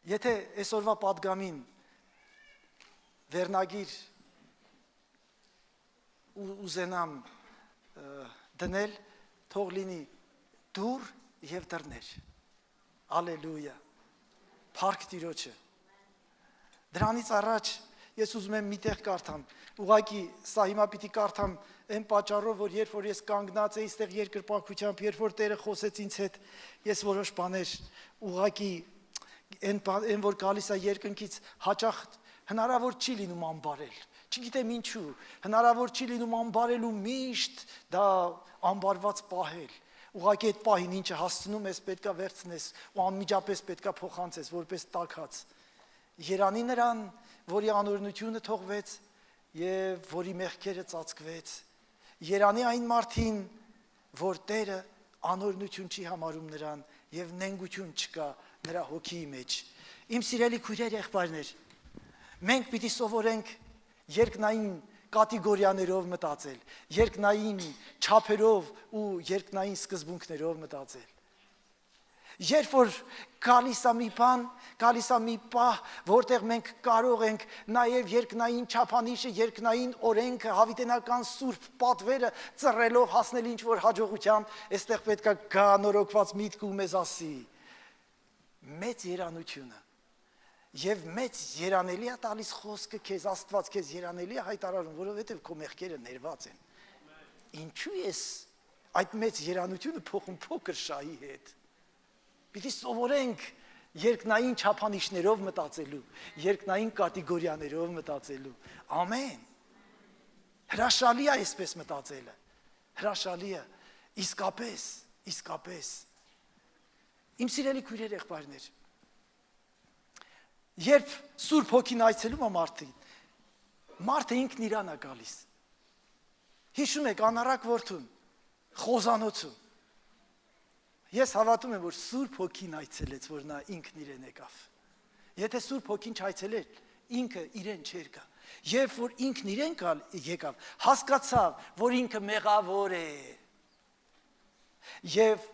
Եթե այսօրվա պատգամին վերնագիր ուզենամ դնել, թող լինի դուր և դռներ, ալելույա, փառք Տիրոջը, դրանից առաջ ես ուզում եմ միտեղ կարդամ, ուղղակի սա հիմա պիտի կարդամ այն պատճառով, որ երբ որ ես կանգնած էի ստեղ երկրպագությամբ, երբ որ Տերը խոսեց ինձ հետ, ես որոշ բաներ ուղղակի այն որ գալիս է երկնքից հաճախ հնարավոր չի լինում անբարել, չգիտեմ ինչու, հնարավոր չի լինում անբարել ու միշտ դա անբարված պահել, ուղղակի այդ պահին ինչը հասցնում ես պետքա վերցնես ու անմիջապես պետքա փոխանցես որպես տաքած, երանի նրան, որի անօրենությունը թողվեց և որի մեղքերը ծածկվեց, երանի այն մարդին, որ Տերը անօրենություն չի համարում նրան և նենգություն չկա նրա հոգիի մեջ, իմ սիրելի քույրեր եղբայրներ, մենք պիտի սովորենք երկնային կատեգորիաներով մտածել, երկնային չափերով ու երկնային սկզբունքներով մտածել, երբ որ գալիս է մի բան, գալիս է մի պահ, որտեղ մենք կարող ենք նաև երկնային չափանիշը, երկնային օրենքը, հավիտենական սուրբ պատվերը ծռելով հասնել ինչ-որ հաջողությամբ, այստեղ պետք է գա նորոգված միտք ու մեզ ասի, մեծ երանությունը և մեծ երանելի է տալիս խոսքը քեզ, Աստված քեզ երանելի է հայտարարում, որովհետև քո մեղքերը ներված են, ինչու ես այդ մեծ երանությունը փոխում փոքր շահի հետ, պիտի սովորենք երկնային չափանիշներով մտածելու, երկնային կատեգորիաներով մտածելու, ամեն, հրաշալի է այսպես մտածելը, հրաշալի է, իսկապես, իմ սիրելի քույրեր եղբայրներ, երբ Սուրբ Հոգին այցելում է մարդը ինքն իրան է գալիս, հիշում եք անառակ որդուն, խոզանոցում, ես հավատում եմ, որ Սուրբ Հոգին այցելեց, որ նա ինքն իրեն եկավ, եթե Սուրբ Հոգին չայցելեր, ինքը իրեն չէր գա, և որ ինքն իրեն եկավ, հասկացավ, որ ինքը մեղավոր է, և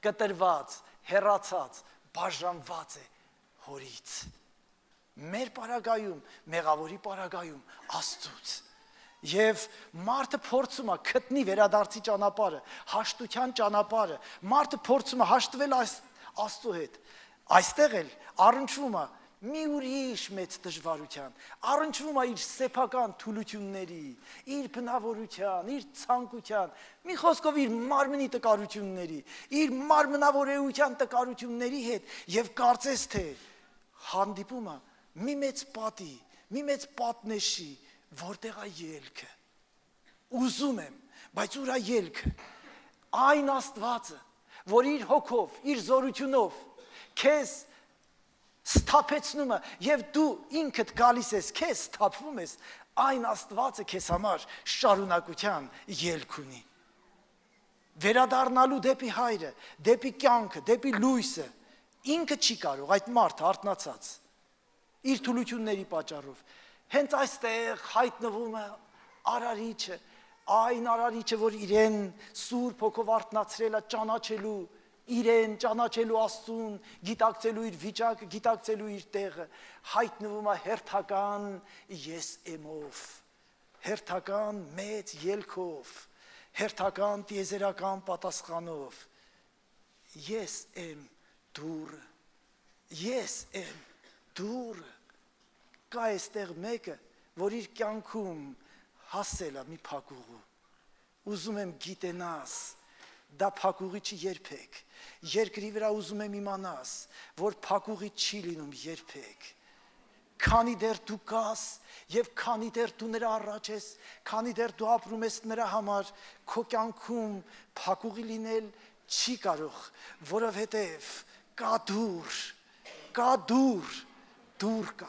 կտրված, հեռացած, բաժանված է հորից, մեր պարագայում, մեղավորի պարագայում, Աստծուց, և մարդը փորձում է գտնի վերադարձի ճանապարհը, հաշտության ճանապարհը, մարդը փորձում է հաշտվել Աստծո հետ, այստեղ էլ առնչվում է մի ուրիշ մեծ դժվարության, առնչվում է իր սեփական թուլությունների, իր բնավորության, իր ցանկության, մի խոսքով իր մարմնի տկարությունների, իր մարմնավորեության տկարությունների հետ և կարծես թե հանդիպում է մի մեծ պատի, մի մեծ պատնեշի, որտեղ է ելքը, ուզում եմ, բայց ուր է ելքը, այն Աստվածը, որ իր հոգով, իր զորությունով, քեզ սթափեցնում է և դու ինքդ գալիս ես, քեզ սթափվում ես, այն Աստվածը քեզ համար շարունակության ելք ունի, վերադառնալու դեպի հայրը, դեպի կյանքը, դեպի լույսը, ինքը չի կարող, այդ մարդը արթնացած, իր թուլությունների պատճառով, հենց այստեղ հայտնվում է արարիչը, այն արարիչը, որ իրեն Սուրբ Հոգով արթնացրել է ճանաչելու իրեն, ճանաչելու Աստծուն, գիտակցելու իր վիճակը, գիտակցելու իր տեղը, հայտնվում է հերթական ես էմով, հերթական մեծ ելքով, հերթական տիեզերական պատասխանով, ես եմ դուռը, կա այստեղ մեկը, որ իր կյանքում հասել է մի փակուղու, ուզում եմ գիտենաս, դա փակուղի չի երբեք, երկրի վրա ուզում եմ իմանաս, որ փակուղի չի լինում երբեք, քանի դեռ դու կաս և քանի դեռ դու նրա առաջ ես, քանի դեռ դու ապրում ես նրա համար, քո կյանքում փակուղի լինել չի կարող, որովհետև կա դուռ կա,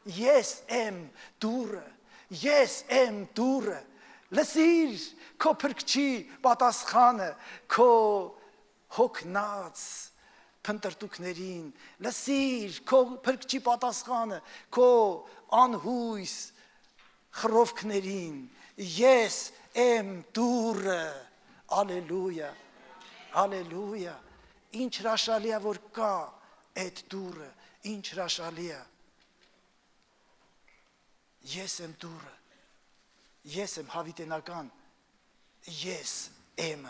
ես եմ դուռը, լսիր քո փրկչի պատասխանը, քո հոգնած փնտրտուքներին, լսիր քո փրկչի պատասխանը, քո անհույս խռովքներին, ես եմ դուռը, ալելույա, ինչ հրաշալի է, որ կա այդ դուռը, Ինչ հրաշալի է։ Ես եմ դուռը։ Ես եմ հավիտենական։ Ես եմ։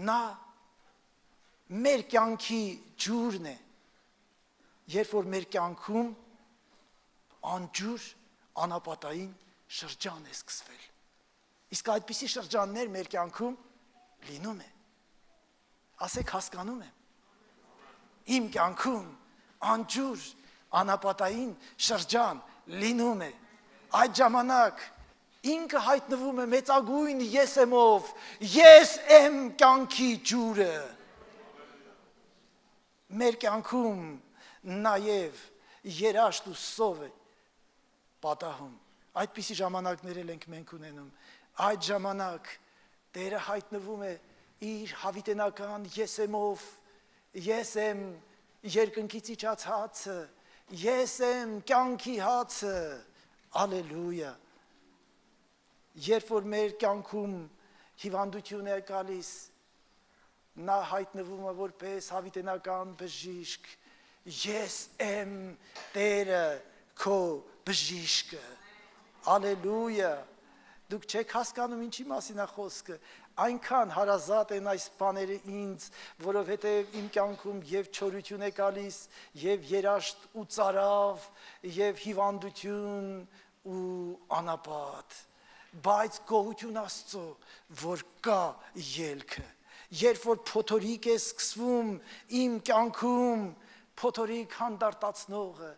Նա մեր կյանքի ջուրն է։ Երբ որ մեր կյանքում անջուր, անապատային շրջան է սկսվել։ Իսկ այդպիսի շրջաններ մեր կյանքում լինում է։ Ասեք հասկանում եմ։ Իմ կյանքում անջուր, անապատային շրջան լինում է։ Այդ ժամանակ ինքը հայտնվում է մեծագույն եսեմով, ես եմ կյանքի ջուրը։ Մեր կյանքում նաև երաշտ ու սով է պատահում։ Այդպիսի ժամանակներ ենք մենք ունենում։ Այդ ժամանակ Տերը հայտնվում է իր հավիտենական եսեմով, ես եմ երկնքից իջած հացը, ես եմ կյանքի հացը, ալելույա։ Երբ որ մեր կյանքում հիվանդություն է գալիս, նա հայտնվում է որպես հավիտենական բժիշկ, ես եմ Տերը քո բժիշկը, ալելույա։ Դուք չեք հասկանում ինչի մասին է խոսքը, այնքան հարազատ են այս բաները ինձ, որովհետև իմ կյանքում և չորություն է գալիս, և երաշտ ու ծարավ, և հիվանդություն ու անապատ, բայց գոհություն Աստծո, որ կա ելքը, երբ որ փոթորիկ է սկսվում իմ կյանքում, փոթորիկ հանդարտացնողը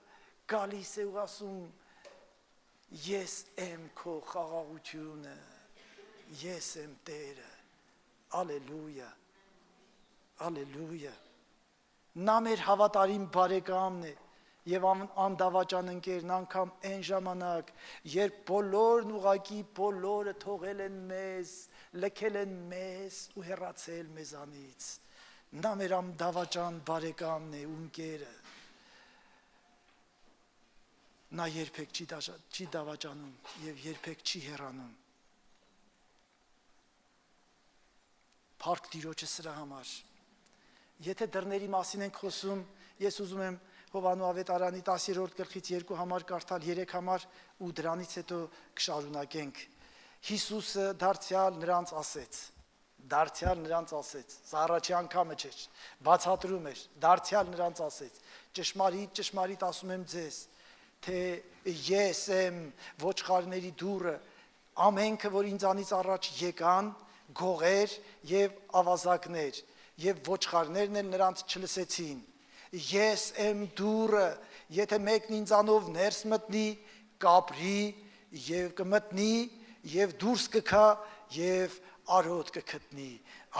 գալիս է ու ասում, ես եմ քո խաղաղությունը, ես եմ Տերը, ալելույա, ալելույա, նա մեր հավատարիմ բարեկամն է և անդավաճան ընկերն անգամ այն ժամանակ, երբ բոլորն ուղղակի բոլորը թողել են մեզ, լքել են մեզ ու հեռացել մեզանից, նա մեր անդավաճան բարեկամն է ու ընկերը, նա երբեք չի դավաճանում և երբեք չի հեռանում, Փառք Տիրոջը սրա համար։ Եթե դռների մասին ենք խոսում, ես ուզում եմ Հովհաննես ավետարանի 10-րդ գլխից 2 համար կարդալ, 3 համար ու դրանից հետո կշարունակենք։ Հիսուսը դարձյալ նրանց ասեց, սա առաջի անգամը չէր, բացատրում էր, դարձյալ նրանց ասեց, ճշմարիտ, ճշմարիտ ասում եմ ձեզ, թե ես եմ ոչխարների դուռը, ամենքը, որ ինձանից առաջ եկան, գողեր և ավազակներ, և ոչխարներն էլ նրանց չլսեցին, ես եմ դուռը, եթե մեկն ինձանով ներս մտնի, կապրի և կմտնի, և դուրս կգա և արոտ կգտնի,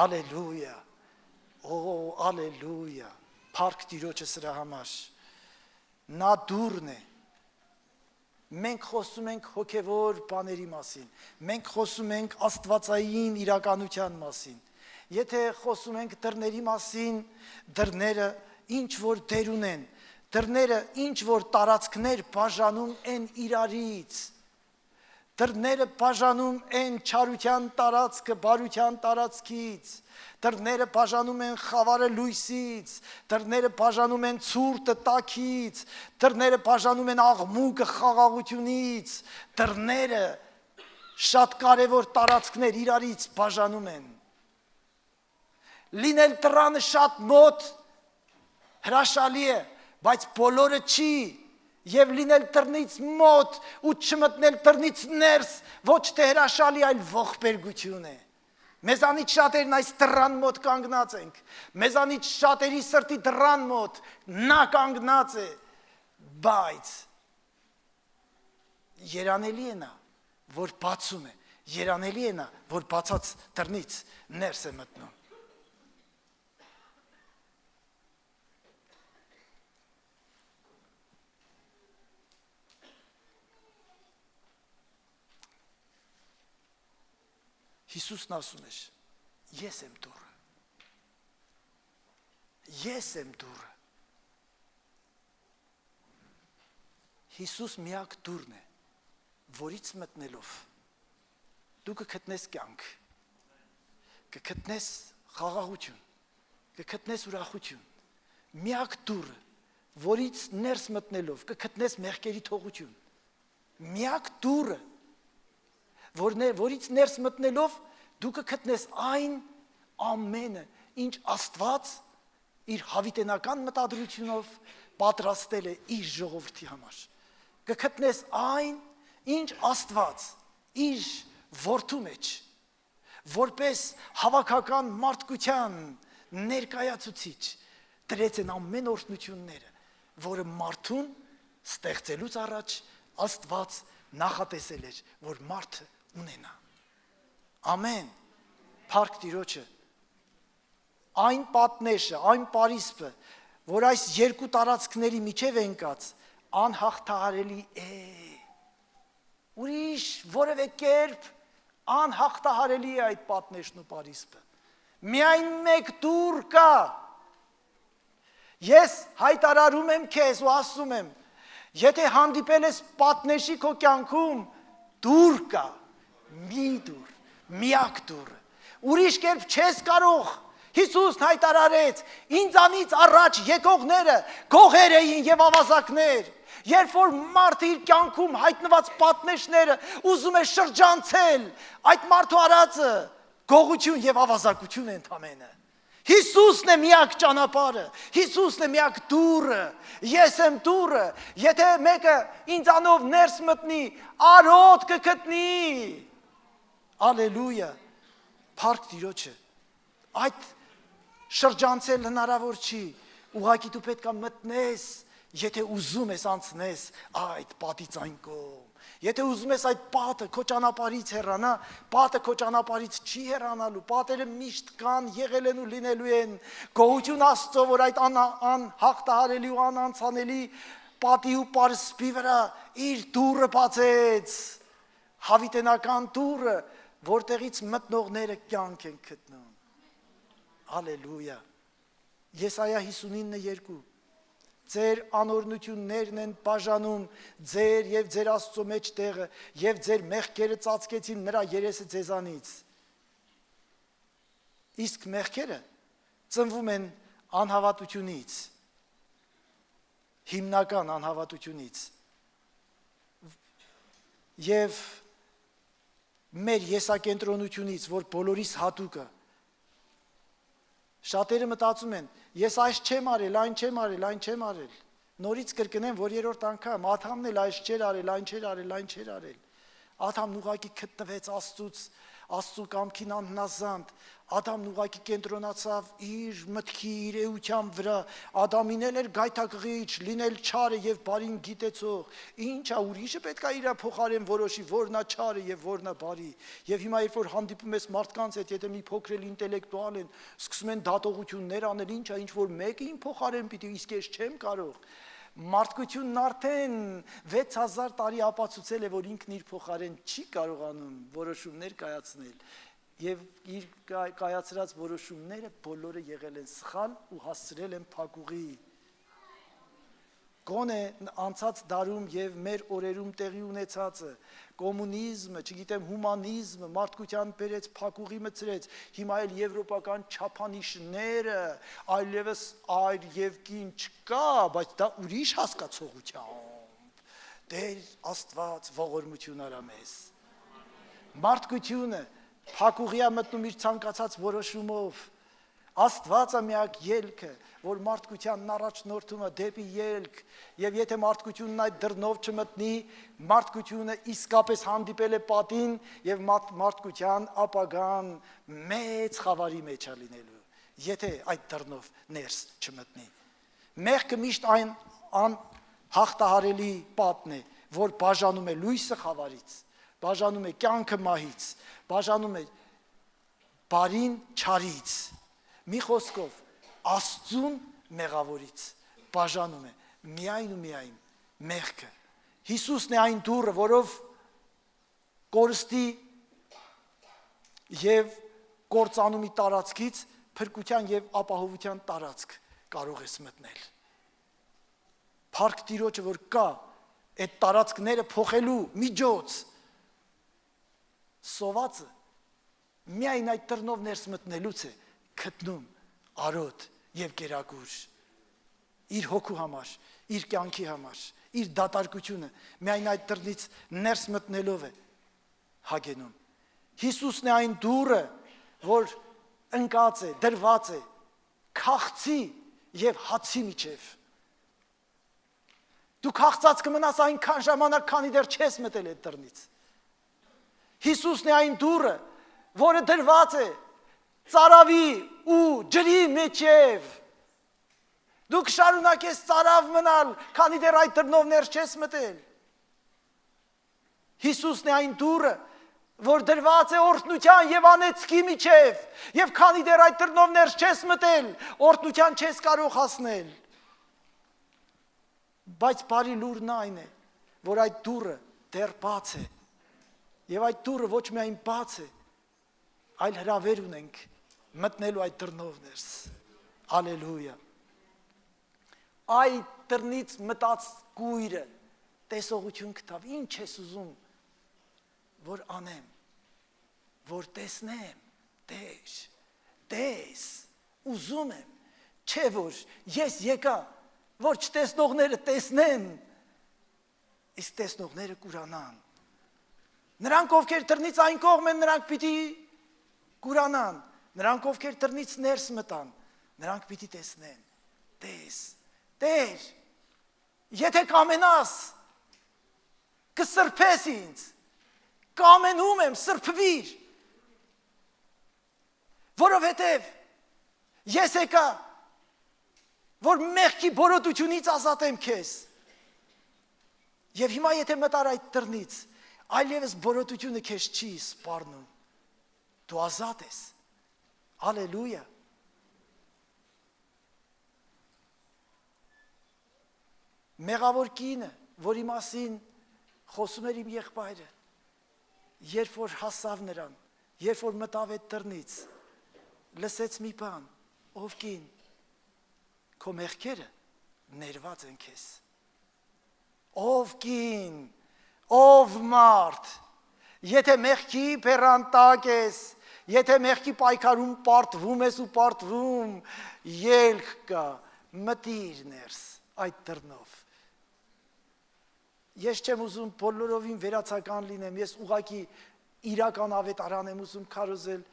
ալելույա, ալելույա, փառք Տիրոջը սրա համար, նա դուռն է, մենք խոսում ենք հոգևոր բաների մասին, մենք խոսում ենք աստվածային իրականության մասին, եթե խոսում ենք դռների մասին, դռները ինչ որ դեր ունեն, դռները ինչ որ տարածքներ բաժանում են իրարից, դռները բաժանում են չարության տարածքը բարության տարածքից, դռները բաժանում են խավարը լույսից, դռները բաժանում են ցուրտը տաքից, դռները բաժանում են աղմուկը խաղաղությունից, դռները շատ կարևոր տարածքներ իրարից բաժանում են։ Լինել դռանը շատ մոտ հրաշալի է, բայց բոլորը չի, և լինել դռնից մոտ ու չմտնել դռնից ներս ոչ թե հրաշալի, այլ ողբերգություն է։ Մեզանից շատերն այս դռան մոտ կանգնած ենք, մեզանից շատերի սրտի դռան մոտ նա կանգնած է, բայց երանելի է նա, որ բացում է, երանելի է նա, որ բացած դռնից ներս է մտնում։ Հիսուսն ասում էր, ես եմ դուռը, ես եմ դուռը, Հիսուս միակ դուռն է, որից մտնելով, դու կգտնես կյանք, կգտնես խաղաղություն, կգտնես ուրախություն, միակ դուռը, որից ներս մտնելով կգտնես մեղքերի թողություն։ Միակ դուռը, որից ներս մտնելով դու կգտնես այն ամենը, ինչ Աստված իր հավիտենական մտադրությունով պատրաստել է իր ժողովրդի համար։ Կգտնես այն, ինչ Աստված իր որդու մեջ որպես հավաքական մարդկության ներկայացուցիչ դրեց են ամեն օրհնությունները, որը մարդուն ստեղծելուց առաջ Աստված նախատեսել էր, որ մարդը ունենա։ Ամեն։ Փառք Տիրոջը։ Այն պատնեշը, այն պարիսպը, որ այս երկու տարածքների միջև ընկած, անհաղթահարելի է։ Ուրիշ որևէ կերպ անհաղթահարելի է այդ պատնեշն ու պարիսպը։ Միայն մեկ դուռ կա։ Ես հայտարարում եմ քեզ ու ասում եմ, եթե հանդիպել ես պատնեշի քո կյանքում, դուռ կա, մի դուռ, միակ դուռը։ Ուրիշ կերպ չես կարող։ Հիսուսն հայտարարեց, ինձանից առաջ եկողները գողեր էին եւ ավազակներ։ Երբ որ մարդը իր կյանքում հայտնված պատնեշները ուզում է շրջանցել, այդ մարդու արածը գողություն եւ ավազակություն է ընդամենը։ Հիսուսն է միակ ճանապարհը, Հիսուսն է միակ դուռը, ես եմ դուռը, եթե մեկը ինձանով ներս մտնի, արոտ կգտնի։ Ալելույա, փառք Տիրոջը։ Այդ շրջանցել հնարավոր չի, ուղղակի դու պետք է մտնես, եթե ուզում ես անցնես այդ պատից այն կողմ։ Եթե ուզում ես այդ պատը քո ճանապարհից հեռանա, պատը քո ճանապարհից չի հեռանալու, պատերը միշտ կան, եղել են ու լինելու են։ Գոհություն Աստծո, որ այդ անհաղթահարելի ու անանցանելի պատի ու պարսպի վրա իր դուռը բացեց, հավիտենական դուռը, որտեղից մտնողները կյանք են գտնում։ Ալելույա։ Եսայա 59:2 Ձեր անօրնություններն են բաժանում ձեր եւ ձեր Աստծո մեջ տեղը եւ ձեր մեղքերը ծածկեցին նրա երեսը ձեզանից։ Իսկ մեղքերը ծնվում են անհավատությունից, հիմնական անհավատությունից։ Եվ մեր եսակենտրոնությունից, որ բոլորիս հատուկ է։ Շատերը մտածում են, ես այս չեմ արել, այն չեմ արել, այն չեմ արել։ Նորից կրկնեմ, որ երրորդ անգամ Ադամն էլ այս չէր արել, այն չէր արել, այն չէր արել։ Ադամն ուղղակի գտնվեց Աստծու կամքին անհնազանդ։ Ադամն ուղղակի կենտրոնացավ իր մտքի, իր էության վրա։ Ադամին էլ էր գայթակղիչ, լինել չարը եւ բարին գիտեցող։ Ինչա ուրիշը պետք է իր փոխարեն որոշի, որն է չարը եւ որն է բարի։ Եվ հիմա երբ որ հանդիպում ես մարդկանց հետ, եթե մի փոքր էլ ինտելեկտուալ են, սկսում են դատողություններ անել, ինչա, ինչ որ մեկը իմ փոխարեն պիտի, իսկ ես չեմ կարող։ Մարդկությունն արդեն 6000 տարի ապացուցել է, որ ինքն իր փոխարեն չի կարողանում որոշումներ կայացնել եւ իր կայացրած որոշումները բոլորը եղել են սխալ ու հասցրել են փակուղի։ Գոնե անցած դարում եւ մեր օրերում տեղի ունեցածը, կոմունիզմը, չգիտեմ, հումանիզմը, մարդկության բերեց փակուղի մցրեց, հիմա էլ եվրոպական չափանիշները, այլևս այր եւ կին չկա, բայց դա ուրիշ հասկացողությամբ։ Տեր Աստված ողորմություն արա մեզ։ Մարդկությունը փակուղի է մտնում իր ցանկացած որոշումով։ Աստվածը միակ ելքը, որ մարդկությանն առաջնորդում է դեպի ելք, եւ եթե մարդկությունն այդ դռնով չմտնի, մարդկությունը իսկապես հանդիպել է պատին եւ մարդկության ապագան մեծ խավարի մեջ է լինելու, եթե այդ դռնով ներս չմտնի։ Մեղքը միշտ այն անհաղթահարելի պատն է, որ բաժանում է լույսը խավարից, բաժանում է կյանքը մահից, բաժանում է բարին չարից։ Մի խոսքով Աստծուն մեղավորից բաժանում է միայն ու միայն մեղքը։ Հիսուսն է այն դուռը, որով կորստի եւ կործանումի տարածքից փրկության եւ ապահովության տարածք կարող ես մտնել։ Փառք Տիրոջը, որ կա այդ տարածքները փոխելու միջոց։ Սովածը միայն այդ դռնով ներս մտնելուց է գտնում արոտ եւ գերագուր։ իր հոգու համար, իր կյանքի համար, իր դատարկությունը միայն այդ դռնից ներս մտնելով է հագենում։ Հիսուսն է այն դուռը, որ ընկած է, դրված է քաղցի եւ հացի միջև։ Դու քաղցած կմնաս այնքան ժամանակ, քանի դեռ չես մտել այդ դռնից։ Հիսուսն է այն դուռը, որը դրված է ծարավի ու ջրի միջև։ Դու կշարունակես ծարավ մնալ, քանի դեռ այդ դռնով ներս չես մտել։ Հիսուսն է այն դուռը, որ դրված է օրհնության եւ անեծքի միջև, եւ քանի դեռ այդ դռնով ներս չես մտել, օրհնության չես կարող հասնել։ Բայց բարի լուրն այն է, որ այդ դուռը դեռ բաց է, եւ այդ դուռը ոչ միայն բաց է, այլ հրավեր ունենք մտնելու այդ դռնով ներս։ Ալելույա։ Այդ դռնից մտած գույրը տեսողություն կտավ։ Ինչ ես ուզում, որ անեմ, որ տեսնեմ, տես, ուզում եմ, չէ որ ես եկա, որ չտեսնողները տեսնեն, իսկ տեսնողները կուրանան։ Նրանք, ովքեր դռնից այն կողմ են, նրանք պիտի կուրանան, նրանք, ովքեր դռնից ներս մտան, նրանք պիտի տեսնեն, Տեր, եթե կամենաս, կսրբես ինձ, կամենում եմ, սրբվիր, որովհետև ես եկա, որ մեղքի բորոտությունից ազատեմ քեզ։ Եվ հիմա եթե մտար այդ դռնից, այլևս բորոտությունը քեզ չի սպառնում, դու ազատ ես։ Ալելույա։ Մեղավոր կինը, որի մասին խոսում էր իմ եղբայրը, երբ որ հասավ նրան, երբ որ մտավ այդ դռնից, լսեց մի բան, ով կին, քո մեղքերը ներված են քեզ։ Ով կին, ով մարդ, եթե մեղքի բեռան տակ ես, եթե մեղքի պայքարում պարտվում ես ու պարտվում, ելք կա, մտիր ներս այդ դռնով։ Ես չեմ ուզում բոլորովին վերացական լինեմ, ես ուղղակի իրական ավետարան եմ ուզում քարոզել,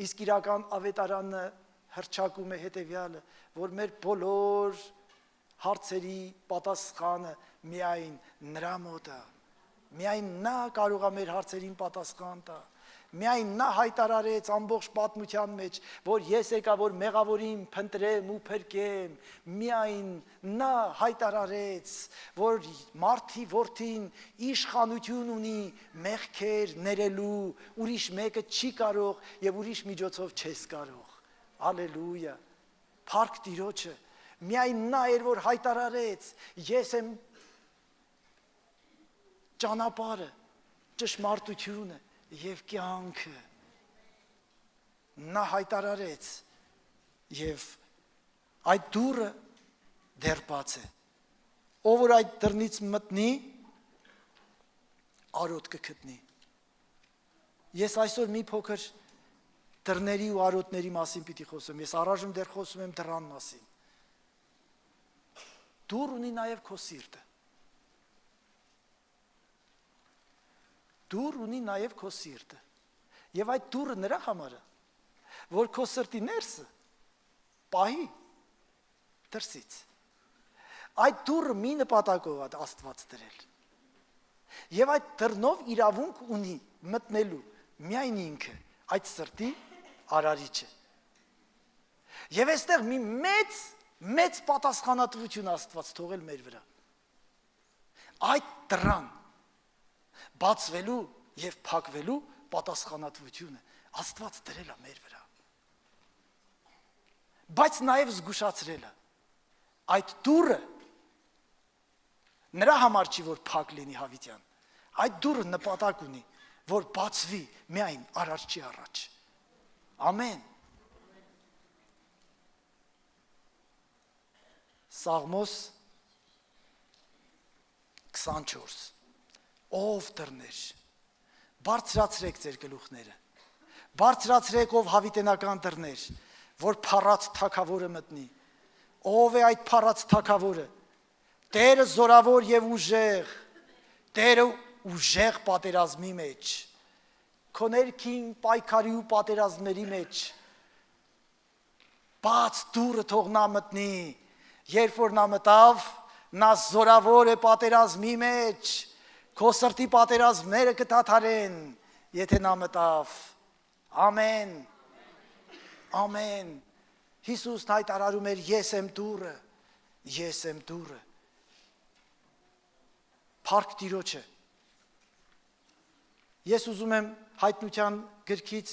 իսկ իրական ավետարանը հռչակում է հետևյալը, որ մեր բոլոր հարցերի պատասխանը միայն նրա մոտ է, միայն նա կարող է մեր հարցերին պատասխան տա, միայն նա հայտարարեց ամբողջ պատմության մեջ, որ ես եկա, որ մեղավորին փնտրեմ ու փրկեմ, միայն նա հայտարարեց, որ մարդի որդին իշխանություն ունի մեղքեր ներելու, ուրիշ մեկը չի կարող եւ ուրիշ միջոցով չես կարող։ Ալելույա։ Փառք Տիրոջը, միայն նա էր, որ հայտարարեց, ես եմ ճանապարհը, ճշմարտությունը և կյանքը, նա հայտարարեց և այդ դուռը դեռ բաց է, ով որ այդ դռնից մտնի, արոտ կգտնի։ Ես այսօր մի փոքր դռների ու արոտների մասին պիտի խոսեմ, ես առայժմ դեռ խոսում եմ դռան մասին։ Դուռ ունի նաև քո սիրտը։ Դուռ ունի նաև քո սիրտը։ Եվ այդ դուռը նրա համար է, որ քո սրտի ներսը պահի դրսից։ Այդ դուռը մի նպատակով է Աստված դրել։ Եվ այդ դռնով իրավունք ունի մտնելու միայն ինքը, այդ սրտի արարիչը։ Եվ այստեղ մի մեծ պատասխանատվություն Աստված թողել մեր վրա։ Այդ դռան բացվելու և փակվելու պատասխանատվությունը Աստված դրել է մեր վրա։ Բայց նաև զգուշացրել է, այդ դուռը նրա համար չի, որ փակ լինի հավիտյան, այդ դուռը նպատակ ունի, որ բացվի միայն արարչի առաջ։ Ամեն։ Սաղմոս 24 Ով դռներ, բարձրացրեք ձեր գլուխները, բարձրացրեք ով հավիտենական դռներ, որ փառած թագավորը մտնի, Ով է այդ փառած թագավորը։ Տերը զորավոր եւ ուժեղ։ Տերը ուժեղ պատերազմի մեջ։ Քո ներքին պայքարի ու պատերազմների մեջ բաց դուռը թող նա մտնի։ Երբ որ նա մտավ, նա զորավոր է պատերազմի մեջ։ Քո սրտի պատերազմները կդադարեն, եթե նա մտավ։ Ամեն։ Ամեն։ Հիսուսն հայտարարում էր ես եմ դուռը, ես եմ դուռը։ Փառք Տիրոջը։ Ես ուզում եմ հայտնության գրքից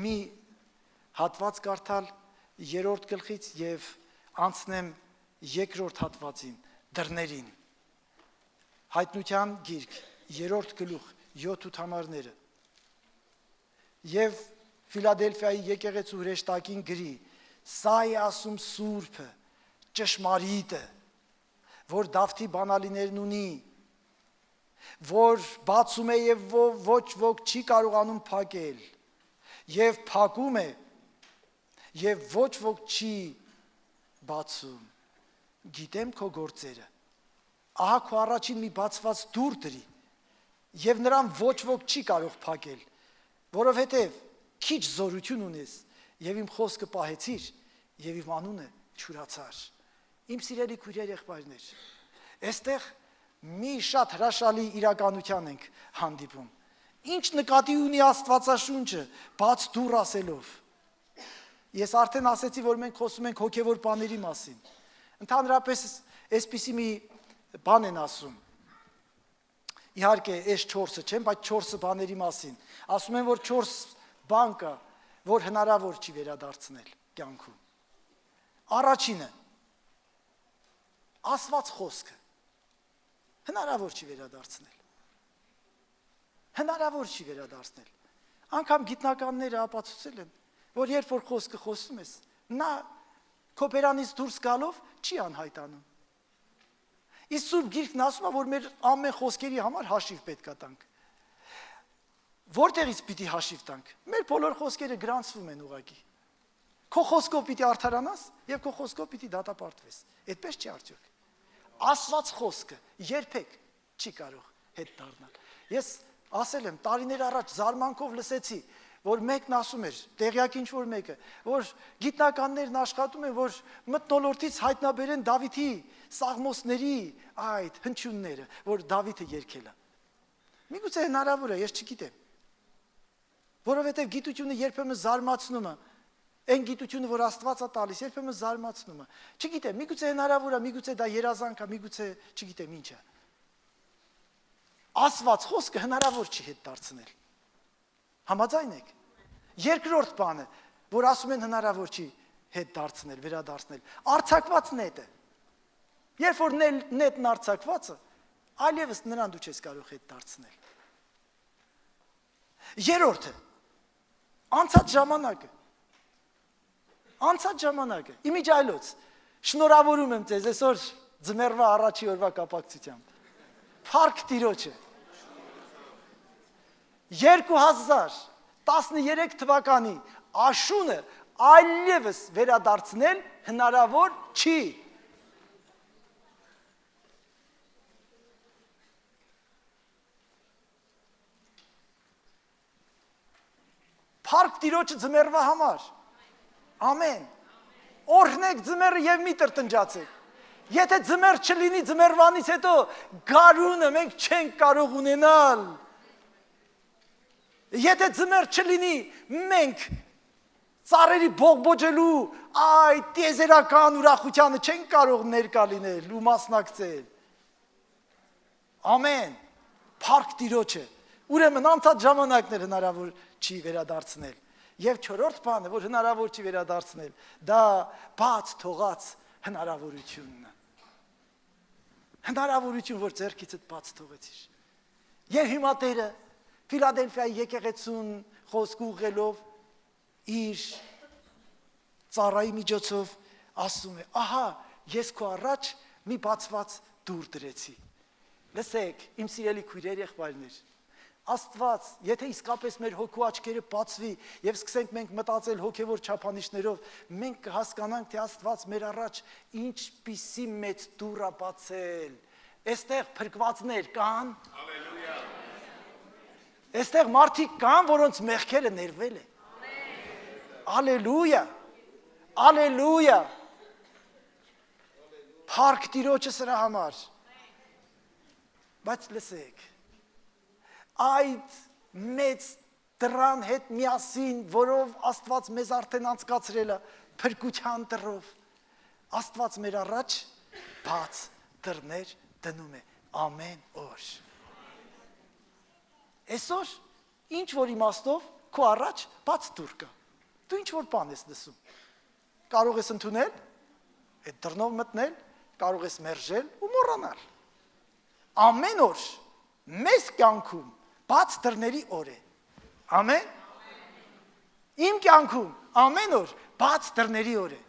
մի հատված կարդալ 3-րդ գլխից եւ անցնեմ 2-րդ հատվածին, դռներին։ Հայտնության գիրք 3-րդ գլուխ 7 համարները։ Եվ Ֆիլադելֆիայի եկեղեցու հրեշտակին գրի. Սա է ասում Սուրբը, ճշմարիտը, որ Դավթի բանալիներն ունի, որ բացում է եւ ոչ ոք չի կարողանում փակել, եւ փակում է եւ ոչ ոք չի բացում։ Գիտեմ քո գործերը։ Ահա քո առաջին մի բացված դուռ դրի, եւ նրան ոչ ոք չի կարող փակել, որովհետեւ քիչ զորություն ունես եւ իմ խոսքը պահեցիր եւ իմ անունը չուրացար։ Իմ սիրելի քույրեր եղբայրներ, այստեղ մի շատ հրաշալի իրականության ենք հանդիպում։ Ինչ նկատի ունի Աստվածաշունչը բաց դուռ ասելով։ Ես արդեն ասեցի, որ մենք խոսում ենք հոգևոր բաների մասին։ Ընդհանրապես այսպիսի մի բան են ասում։ Իհարկե, այս 4-ը չեն, բայց 4 բաների մասին։ Ասում են, որ 4 բան կա, որ հնարավոր չի վերադարձնել կյանքում։ Առաջինը ասված խոսքը հնարավոր չի վերադարձնել։ Հնարավոր չի վերադարձնել։ Անկամ գիտնականները ապացուցել են, որ երբ որ խոսքը խոսում ես, նա քո բերանից դուրս գալով չի անհայտանում։ Իսկ Սուրբ Գիրքն ասում է, որ մեր ամեն խոսքերի համար հաշիվ պետք է տանք։ Որտեղից պիտի հաշիվ տանք։ Մեր բոլոր խոսքերը գրանցվում են ուղղակի։ Քո խոսքով պիտի արդարանաս եւ քո խոսքով պիտի դատապարտվես։ Այդպես չի արդյոք։ Ասված խոսքը երբեք չի կարող հետ դառնալ։ Ես ասել եմ, տարիներ առաջ զարմանքով լսեցի, որ մեկն ասում էր, տեղյակ ինչ որ մեկը, որ գիտնականներն աշխատում են, որ մթնոլորտից հայտնաբերեն Դավիթի սաղմոսների այդ հնչյունները, որ Դավիթը երգել է։ Միգուցե հնարավոր է, ես չգիտեմ։ Որովհետև գիտությունը երբեմն զարմացնում է, այն գիտությունը, որ Աստված է տալիս, երբեմն զարմացնում է։ Չգիտեմ, միգուցե հնարավոր է, միգուցե դա երազանք է, միգուցե չգիտեմ ինչ է։ Ասված խոսքը հնարավոր չի հետ դարձնել։ Համաձայն եք։ Երկրորդ բանը, որ ասում են հնարավոր չի հետ դարձնել, վերադարձնել, արձակված նետը։ Երբ որ նետն արձակված է, այլևս նրան դու չես կարող հետ դարձնել։ Երրորդը, անցած ժամանակը։ Անցած ժամանակը, իմիջայլոց, շնորհավորում եմ ձեզ այսօր ձմեռվա առաջի օրվա կապակցությամբ։ Փառք Տիրոջը։ 2013 թվականի աշունը այլևս վերադարձնել հնարավոր չի։ Փառք Տիրոջը ձմեռվա համար։ Ամեն։ Օրհնեք ձմեռը եւ մի տրտնջացեք։ Եթե ձմեռ չլինի, ձմեռվանից հետո գարունը մենք չենք կարող ունենալ։ Եթե ձմեռ չլինի, մենք ծառերի բողբոջելու այդ տիեզերական ուրախությանը չենք կարող ներկա լինել ու մասնակցել։ Ամեն։ Փառք Տիրոջը։ Ուրեմն անցած ժամանակներ հնարավոր չի վերադարձնել։ Եվ չորրորդ բանը, որ հնարավոր չի վերադարձնել, դա բաց թողած հնարավորությունն է։ Հնարավորություն, որ ձեռքիցդ բաց թողեցիր։ Եվ հիմա Տերը Ֆիլադելֆիայի եկեղեցուն խոսք ուղղելով իր ծառայի միջոցով ասում է. ահա, ես քո առաջ մի բացված դուռ դրեցի։ Լսեք, իմ սիրելի քույրեր եղբայրներ, Աստված, եթե իսկապես մեր հոգու աչքերը բացվի եւ սկսենք մենք մտածել հոգեվոր չափանիշներով, մենք կհասկանանք, թե Աստված մեր առաջ ինչպիսի մեծ դուռ է բացել։ Այստեղ փրկվածներ կան։ Հալելույա։ Այստեղ մարդիկ կան, որոնց մեղքերը ներվել է։ Հալելույա։ Հալելույա։ Փառք Տիրոջը սրա համար։ Բայց լսեք, այդ մեծ դրան հետ միասին, որով Աստված մեզ արդեն անցկացրել է փրկության դրով, Աստված մեր առաջ բաց դռներ դնում է ամեն օր։ Այսօր ինչ որ իմաստով քո առաջ բաց դուռ կա։ Դու ինչ որ բան ես լսում։ Կարող ես ընդունել, այդ դռնով մտնել, կարող ես մերժել ու մոռանալ։ Ամեն օր մեզ կյանքում բաց դռների օր է։ Ամեն։ Իմ կյանքում ամեն օր բաց դռների օր է։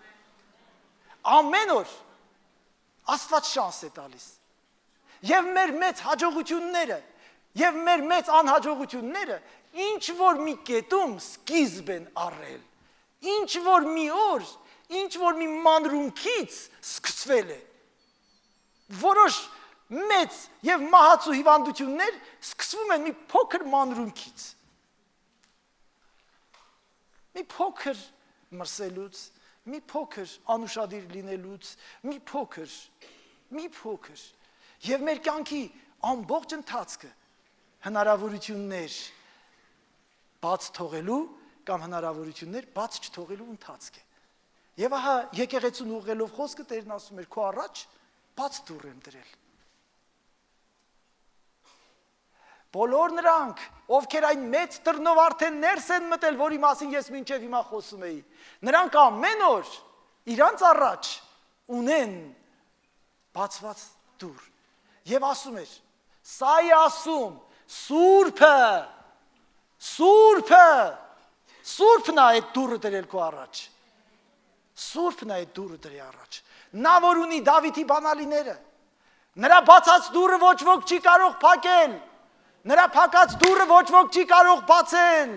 Ամեն օր Աստված շանս է տալիս։ Եվ մեր մեծ հաջողությունները, եւ մեր մեծ անհաջողությունները ինչ որ մի կետում սկիզբ են առել։ Ինչ որ մի օր, ինչ որ մի մանրունքից սկսվել է։ Որոշ մեծ եւ մահացու հիվանդություններ սկսվում են մի փոքր մանրունքից։ Մի փոքր մրսելուց, մի փոքր անուշադիր լինելուց, մի փոքր։ Եվ մեր կյանքի ամբողջ ընթացքը հնարավորություններ բաց թողելու կամ հնարավորություններ բաց չթողելու ընթացք է։ Եվ ահա եկեղեցուն ուղղելով խոսքը Տերն ասում էր՝ քո առաջ բաց դուռ եմ դրել։ Բոլոր նրանք, ովքեր այն մեծ դռնով արդեն ներս են մտել, որի մասին ես մինչև հիմա խոսում էի, նրանք ամեն օր իրանց առաջ ունեն բացված դուռ։ Եվ ասում էր, սա է ասում, Սուրբն է այդ դուռը դրել քո առաջ։ Սուրբն է այդ դուռը դրի առաջ։ Նա որ ունի Դավիթի բանալիները, նրա բացած դուռը ոչ ոք չի կարող փակել։ Նրա փակած դուռը ոչ ոք չի կարող բացել։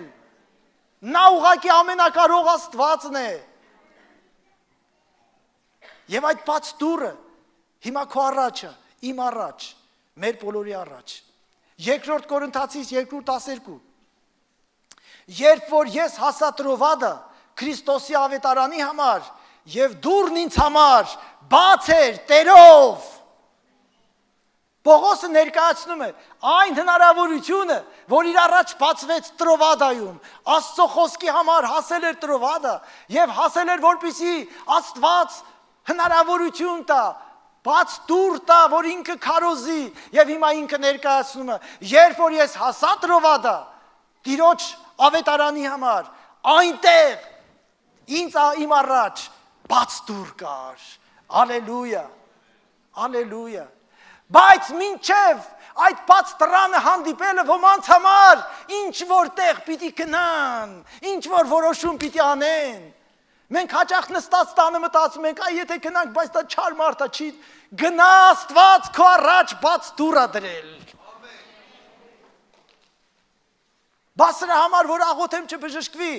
Նա ուղղակի ամենակարող Աստվածն է։ Եվ այդ բաց դուռը հիմա քո առաջը, իմ առաջ, մեր բոլորի առաջ։ Երկրորդ Կորինթացիս 2:12։ Երբ որ ես հասա Տրովադա Քրիստոսի ավետարանի համար եւ դուռն ինձ համար բաց էր Տերով։ Պողոսը ներկայացնում է այն հնարավորությունը, որ իր առաջ բացվեց Տրովադայում, Աստծո խոսքի համար հասել էր Տրովադա եւ հասել էր, որպեսզի Աստված հնարավորություն տա, բաց դուռ տա, որ ինքը քարոզի, եւ հիմա ինքը ներկայացնում է, երբ որ ես հասա Տրովադա, Տիրոջ ավետարանի համար, այնտեղ ինձ իմ առաջ բաց դուռ կար։ Հալելույա։ Հալելույա։ Բայց մինչև այդ բաց դռանը հանդիպելը ոմանց համար ինչ որտեղ պիտի գնան, ինչ որ որոշում պիտի անեն։ Մենք հաճախ նստած տանը մտածում ենք, այ եթե գնանք, բայց դա չար մարդ է, չի գնա Աստված քո առաջ բաց դուռ է դրել։ Բաց նրա համար, որ աղոթեմ չբժշկվի,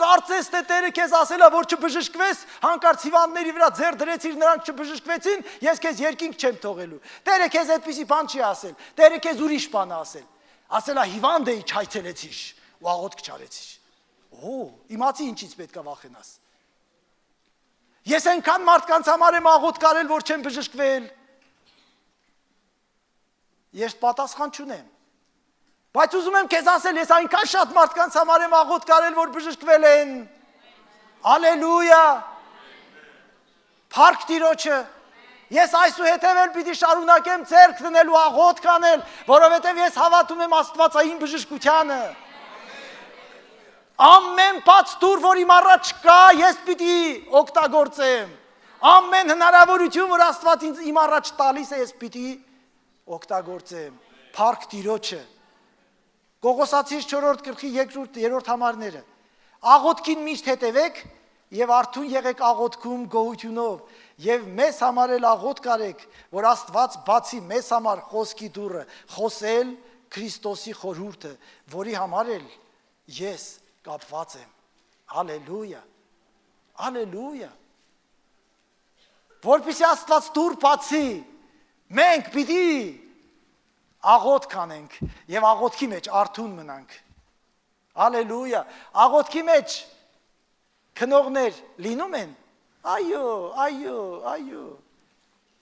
կարծես թե Տերը քեզ ասել է, որ չբժշկվես, հանկարծ հիվանդների վրա ձեռ դրեցիր, նրանք չբժշկվեցին, ես քեզ երկինք չեմ թողելու։ Տերը քեզ այդպիսի բան չի ասել, Տերը քեզ ուրիշ բան է ասել։ Ասել է հիվանդ էի, չայցելեցիր ու աղոթք չարեցիր։ Իմացի ինչից պետք է վախենաս։ Ես այնքան մարդկանց համար եմ աղոթք արել, որ չեմ բժշկվել։ Ես պատասխան չունեմ։ Բայց ուզում եմ քեզ ասել, ես այնքան շատ մարդկանց համար եմ աղոթք արել, որ բժշկվել են։ Հալելույա։ Փառք Տիրոջը։ Ես այսուհետև էլ պիտի շարունակեմ ձեռք դնել ու աղոթք անել, որովհետև ես հավատում եմ Աստվածային բժշկությանը։ Ամեն բաց դուռ, որ իմ առաջ կա, ես պիտի օգտագործեմ։ Ամեն հնարավորություն, որ Աստված ինձ իմ առաջ տալիս է, ես պիտի օգտագործեմ։ Փառք Տիրոջը։ Կողոսացիս 4-րդ գլխի 2-3 համարները։ Աղոթքին միշտ հետևեք եւ արթուն եղեք աղոթքում գոհությունով եւ մեզ համար էլ աղոթք արեք, որ Աստված բացի մեզ համար խոսքի դուռը, խոսել, Քրիստոսի խորհուրդը, որի համար էլ ես կապված եմ։ Հալելույա։ Հալելույա։ Որպեսզի Աստված դուր բացի, մենք պիտի աղոթք անենք եւ աղոթքի մեջ արթուն մնանք։ Հալելույա։ Աղոթքի մեջ քնողներ լինում են։ Այո, այո, այո։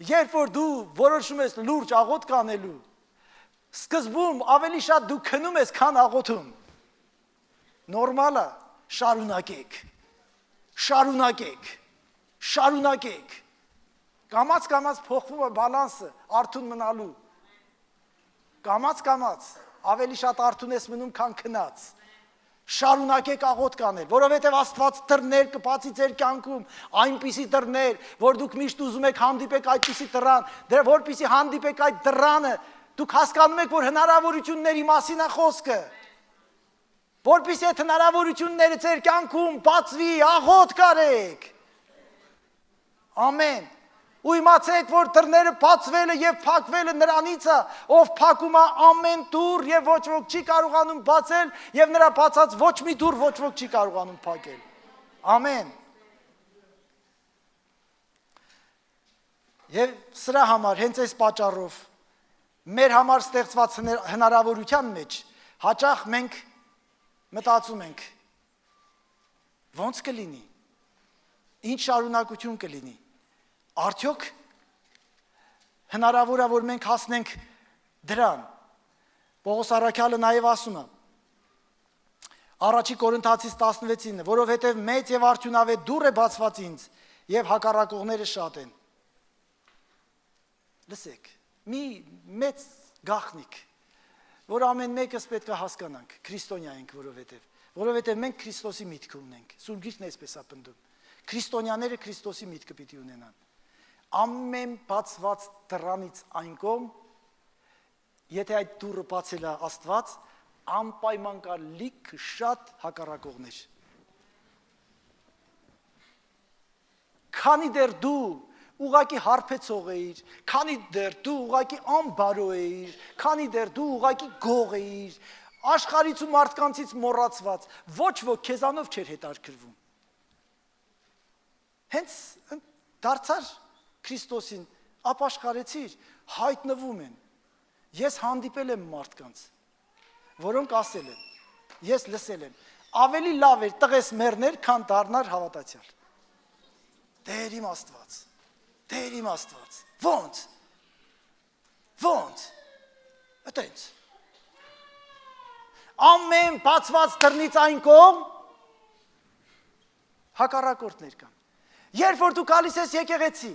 Երբ որ դու որոշում ես լուրջ աղոթք անելու, սկզբում ավելի շատ դու քնում ես, քան աղոթում։ Նորմալ է, շարունակեք։ Շարունակեք։ Շարունակեք։ Կամաց փոխվում է բալանսը արթուն մնալու։ Կամաց ավելի շատ արթուն ես մնում, քան քնած։ Շարունակեք աղոթք անել, որովհետև Աստված դռներ կբացի ձեր կյանքում, այնպիսի դռներ, որ դուք միշտ ուզում եք հանդիպեք այդպիսի դռան, որպեսզի հանդիպեք այդ դռանը, դուք հասկանում եք, որ հնարավորությունների մասին է խոսքը։ Որպեսզի այդ հնարավորությունները ձեր կյանքում բացվի, աղոթք արեք։ Ամեն։ Ու իմացեք, որ դռները բացվելը եւ փակվելը նրանից է, ով փակում է ամեն դուռ եւ ոչ ոք չի կարողանում բացել եւ նրա բացած ոչ մի դուռ ոչ ոք չի կարողանում փակել։ Ամեն։ Եվ սրա համար հենց այս պատճառով մեր համար ստեղծված հնարավորության մեջ հաճախ մենք մտածում ենք ո՞նց կլինի։ Ինչ շարունակություն կլինի։ Արդյոք հնարավոր է, որ մենք հասնենք դրան։ Պողոս առաքյալը նաև ասում է Առաջի Կորինթացիս 16-ին, որովհետև մեծ եւ արդյունավետ դուռ է բացված ինձ եւ հակառակողները շատ են։ Լսեք, մի մեծ գաղտնիք, որ ամեն մեկս պետք է հասկանանք, քրիստոնյա ենք, որովհետև մենք Քրիստոսի միտքը ունենք։ Սուրբ Գիրքն այսպես է պնդում։ Քրիստոնյաները Քրիստոսի միտքը պիտի ունենան։ Ամեն բացված դռանից այն կողմ, եթե այդ դուռը բացել է Աստված, անպայման կա լիք շատ հակառակողներ։ Քանի դեռ դու ուղղակի հարբեցող էիր, քանի դեռ դու ուղղակի անբարո էիր, քանի դեռ դու ուղղակի գող էիր, աշխարհից ու մարդկանցից մոռացված, ոչ ոք քեզանով չէր հետաքրքրվում։ Հենց դարձար Քրիստոսին ապաշխարեցիր, հայտնվում են։ Ես հանդիպել եմ մարդկանց, որոնք ասել են, ես լսել եմ, ավելի լավ էր տղես մեռներ, քան դառնար հավատացյալ։ Տեր իմ Աստված, Տեր իմ Աստված, ո՞նց։ Ո՞նց։ Այդպես։ Ամեն բացված դռնից այն կողմ հակառակորդներ կան։ Երբ որ դու գալիս ես եկեղեցի,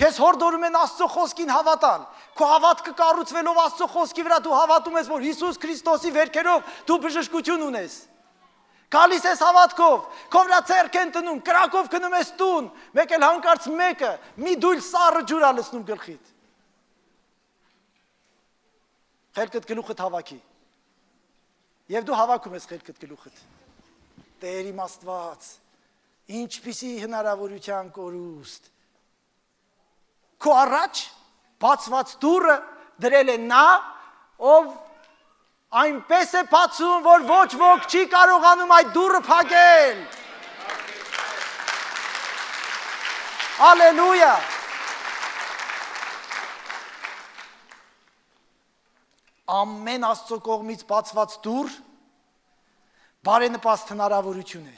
քեզ հորդորում են Աստծո խոսքին հավատալ, քո հավատքը կառուցվելով Աստծո խոսքի վրա դու հավատում ես, որ Հիսուս Քրիստոսի վերքերով դու բժշկություն ունես։ Գալիս ես հավատքով, քո վրա ձեռք են տնում, կրակով գնում ես տուն, մեկ էլ հանկարծ մեկը մի դույլ սառը ջուր է լցնում գլխիդ։ Խելքդ գլուխդ հավաքի։ Եվ դու հավաքում ես խելքդ գլուխդ։ Տեր իմ Աստված, ինչպիսի հնարավորության կորուստ։ Քո առաջ բացված դուռը դրել է նա, ով այնպես է բացում, որ ոչ ոք չի կարողանում այդ դուռը փակել։ Հալելույա։ Ամեն Աստծո կողմից բացված դուռ բարենպաստ հնարավորություն է։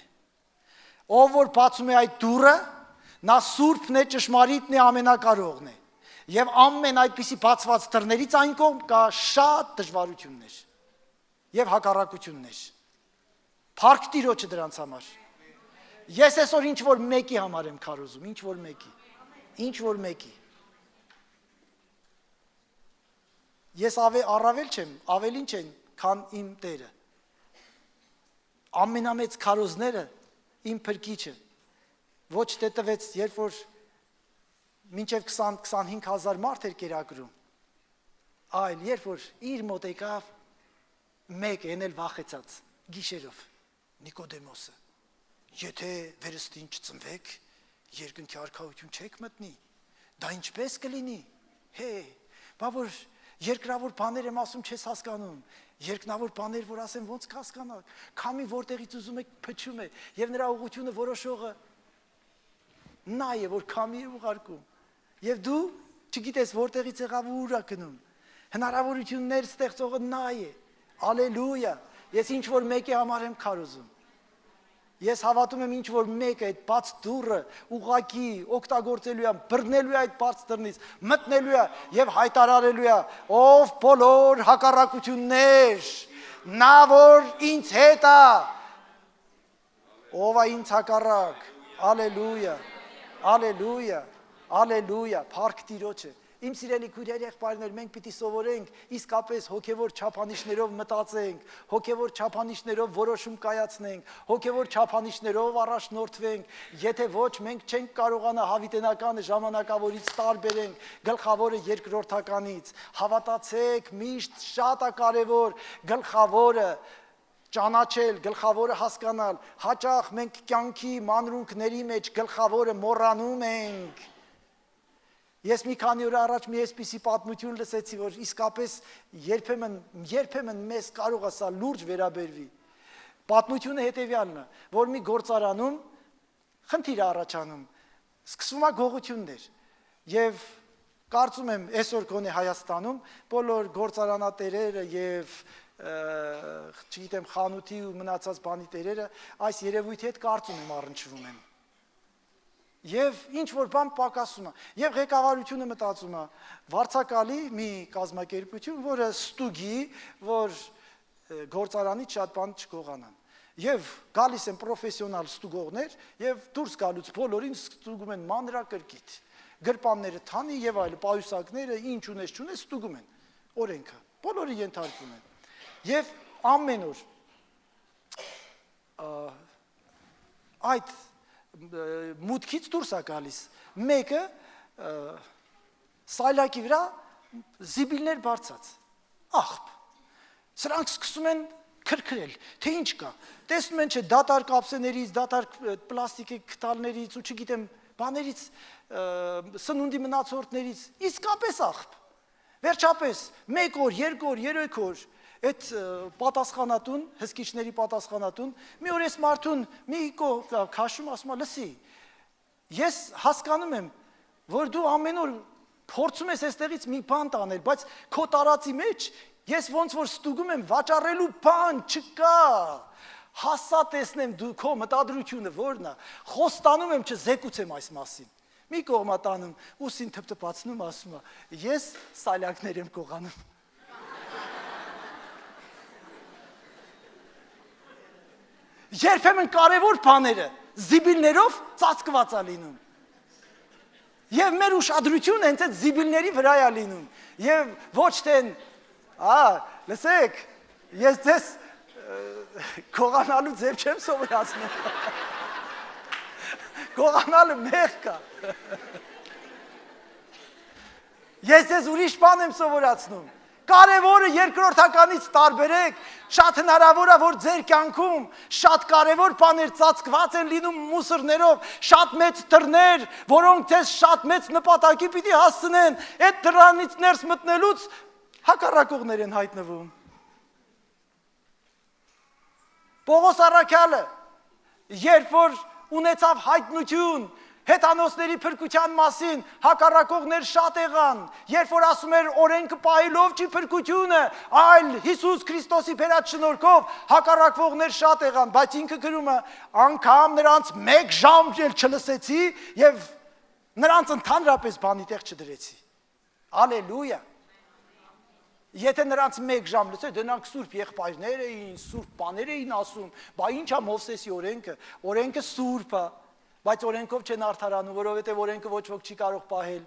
Ով որ բացում է այդ դուռը, նա սուրբն է, ճշմարիտն է, ամենակարողն է։ Եվ ամեն այդպիսի բացված դռներից այն կողմ կա շատ դժվարություններ եւ հակառակություններ։ Փառք Տիրոջը դրանց համար։ Ես այսօր ինչ որ մեկի համար եմ քարոզում, ինչ որ մեկի։ Ես առավել չեմ, ավելին չեմ, քան իմ Տերը։ Ամենամեծ քարոզները իմ փրկիչը ոչ թե տվեց, երբ որ մինչև 20-25 հազար մարդ էր կերակրում, այլ երբ որ իր մոտ եկավ մեկ էնել վախեցած գիշերով Նիկոդեմոսը, եթե վերստին չծնվեք, երկնքի արքայություն չեք մտնի, դա ինչպես կլինի, բա որ Երկրավոր բաներ եմ ասում, չես հասկանում։ Երկնավոր բաներ, որ ասեմ, ոնց կհասկանալ։ Քամին որտեղից ուզում եք փչում է, եւ նրա ուղղությունը որոշողը նա է, որ քամի է ուղարկում։ Եվ դու չգիտես որտեղից եղավ ու ուր է գնում։ Հնարավորություններ ստեղծողը նա է։ Ալելույա։ Ես ինչ որ մեկի համար եմ քարոզում։ Ես հավատում եմ ինչ որ մեկը այդ բաց դուռը ուղակի օգտագործելու է, բռնելու է այդ բաց դռնից, մտնելու է եւ հայտարարելու է. ով բոլոր հակառակություններ, նա որ ինձ հետ է, ով է ինձ հակառակ։ Ալելույա, ալելույա, ալելույա, փառք Տիրոջը։ Իմ սիրելի քույրեր, եղբայրներ, մենք պիտի սովորենք իսկապես հոգևոր չափանիշներով մտածենք, հոգևոր չափանիշներով որոշում կայացնենք, հոգևոր չափանիշներով առաջնորդվենք, եթե ոչ մենք չենք կարողանա հավիտենականը ժամանակավորից տարբերենք գլխավորը երկրորդականից։ Հավատացեք, միշտ շատ է կարևոր գլխավորը ճանաչել, գլխավորը հասկանալ։ Հաճախ մենք կյանքի մանրունքների մեջ գլխավորը մոռանում ենք։ Ես մի քանի օր առաջ մի այսպիսի պատմություն լսեցի, որ իսկապես երբեմն մեզ կարող է սա լուրջ վերաբերվի։ Պատմությունը հետևյալն է, որ մի գործարանում խնդիր է առաջանում, սկսվում է գողություններ, եւ կարծում եմ այսօր գոնե Հայաստանում բոլոր գործարանատերերը եւ չգիտեմ խանութի ու մնացած բանի տերերը այս երևույթի հետ կարծում եմ առնչվում են։ Եվ ինչ որ բան պակասում է, եւ ղեկավարությունը մտածում է, վարձակալի մի կազմակերպություն, որը ստուգի, որ գործարանից շատ բան չկողանան։ Եվ գալիս են պրոֆեսիոնալ ստուգողներ, եւ դուրս գալուց բոլորին ստուգում են մանրակրկիտ։ Գրպանները թանի եւ այլ պայուսակները, ինչ ունես չունես ստուգում են օրենքը։ Բոլորը ենթարկվում են։ Եվ ամեն օր այդ մուտքից դուրս է գալիս մեկը սայլակի վրա զիբիլներ բարձած աղբ սրանք սկսում են քրքրել թե ինչ կա տեսնում են չէ դատարկ ափսեներից դատարկ պլաստիկի քթալներից ու չգիտեմ բաներից սնունդի մնացորդներից իսկապես աղբ վերջապես 1 օր 2 օր 3 օր այդ պատասխանատուն, հսկիչների պատասխանատուն, մի օր ես մարդուն մի քաշում ասում է, լսի, ես հասկանում եմ, որ դու ամեն օր փորձում ես այստեղից մի բան տանել, բայց քո տարածի մեջ ես ոնց որ ստուգում եմ վաճառելու բան չկա, հասա տեսնեմ դու քո մտադրությունը որն է, խոստանում եմ չզեկուցեմ այս մասին, մի կողմա տանում, ուսին թփթփացնում ասում է, ես սալյակներ եմ կողանում, երբեմն կարևոր բաները զիբիլներով ծածկված է լինում։ Եվ մեր ուշադրությունը հենց այդ զիբիլների վրա է լինում։ Եվ ոչ թե, լսեք, ես ձեզ կողանալու ձև չեմ սովորացնում։ Կողանալը մեղք է։ Ես ձեզ ուրիշ բան եմ սովորացնում։ Կարևորը երկրորդականից տարբերեք, շատ հնարավոր է, որ ձեր կյանքում շատ կարևոր բաներ ծածկված են լինում մուսրներով, շատ մեծ դռներ, որոնք ձեզ շատ մեծ նպատակի պիտի հասցնեն, այդ դրանից ներս մտնելուց հակառակողներ են հայտնվում։ Պողոս առաքյալը, երբ որ ունեցավ հայտնություն, Հետանոսների փրկության մասին հակառակողներ շատ եղան, երբ որ ասում էր օրենքը պահելով չի փրկությունը, այլ Հիսուս Քրիստոսի բերած շնորհքով հակառակվողներ շատ եղան, բայց ինքը գրում է անգամ նրանց 1 ժամ էլ չլսեցի եւ նրանց ընդհանրապես բանի տեղ չդրեցի։ Ալելույա։ Եթե նրանց 1 ժամ լսեր, դրանք սուրբ եղբայրներ էին, սուրբ բաներ էին ասում, բա ի՞նչ է Մովսեսի օրենքը սուրբ է։ Բայց օրենքով չեն արդարանում, որովհետև օրենքը ոչ ոք չի կարող պահել,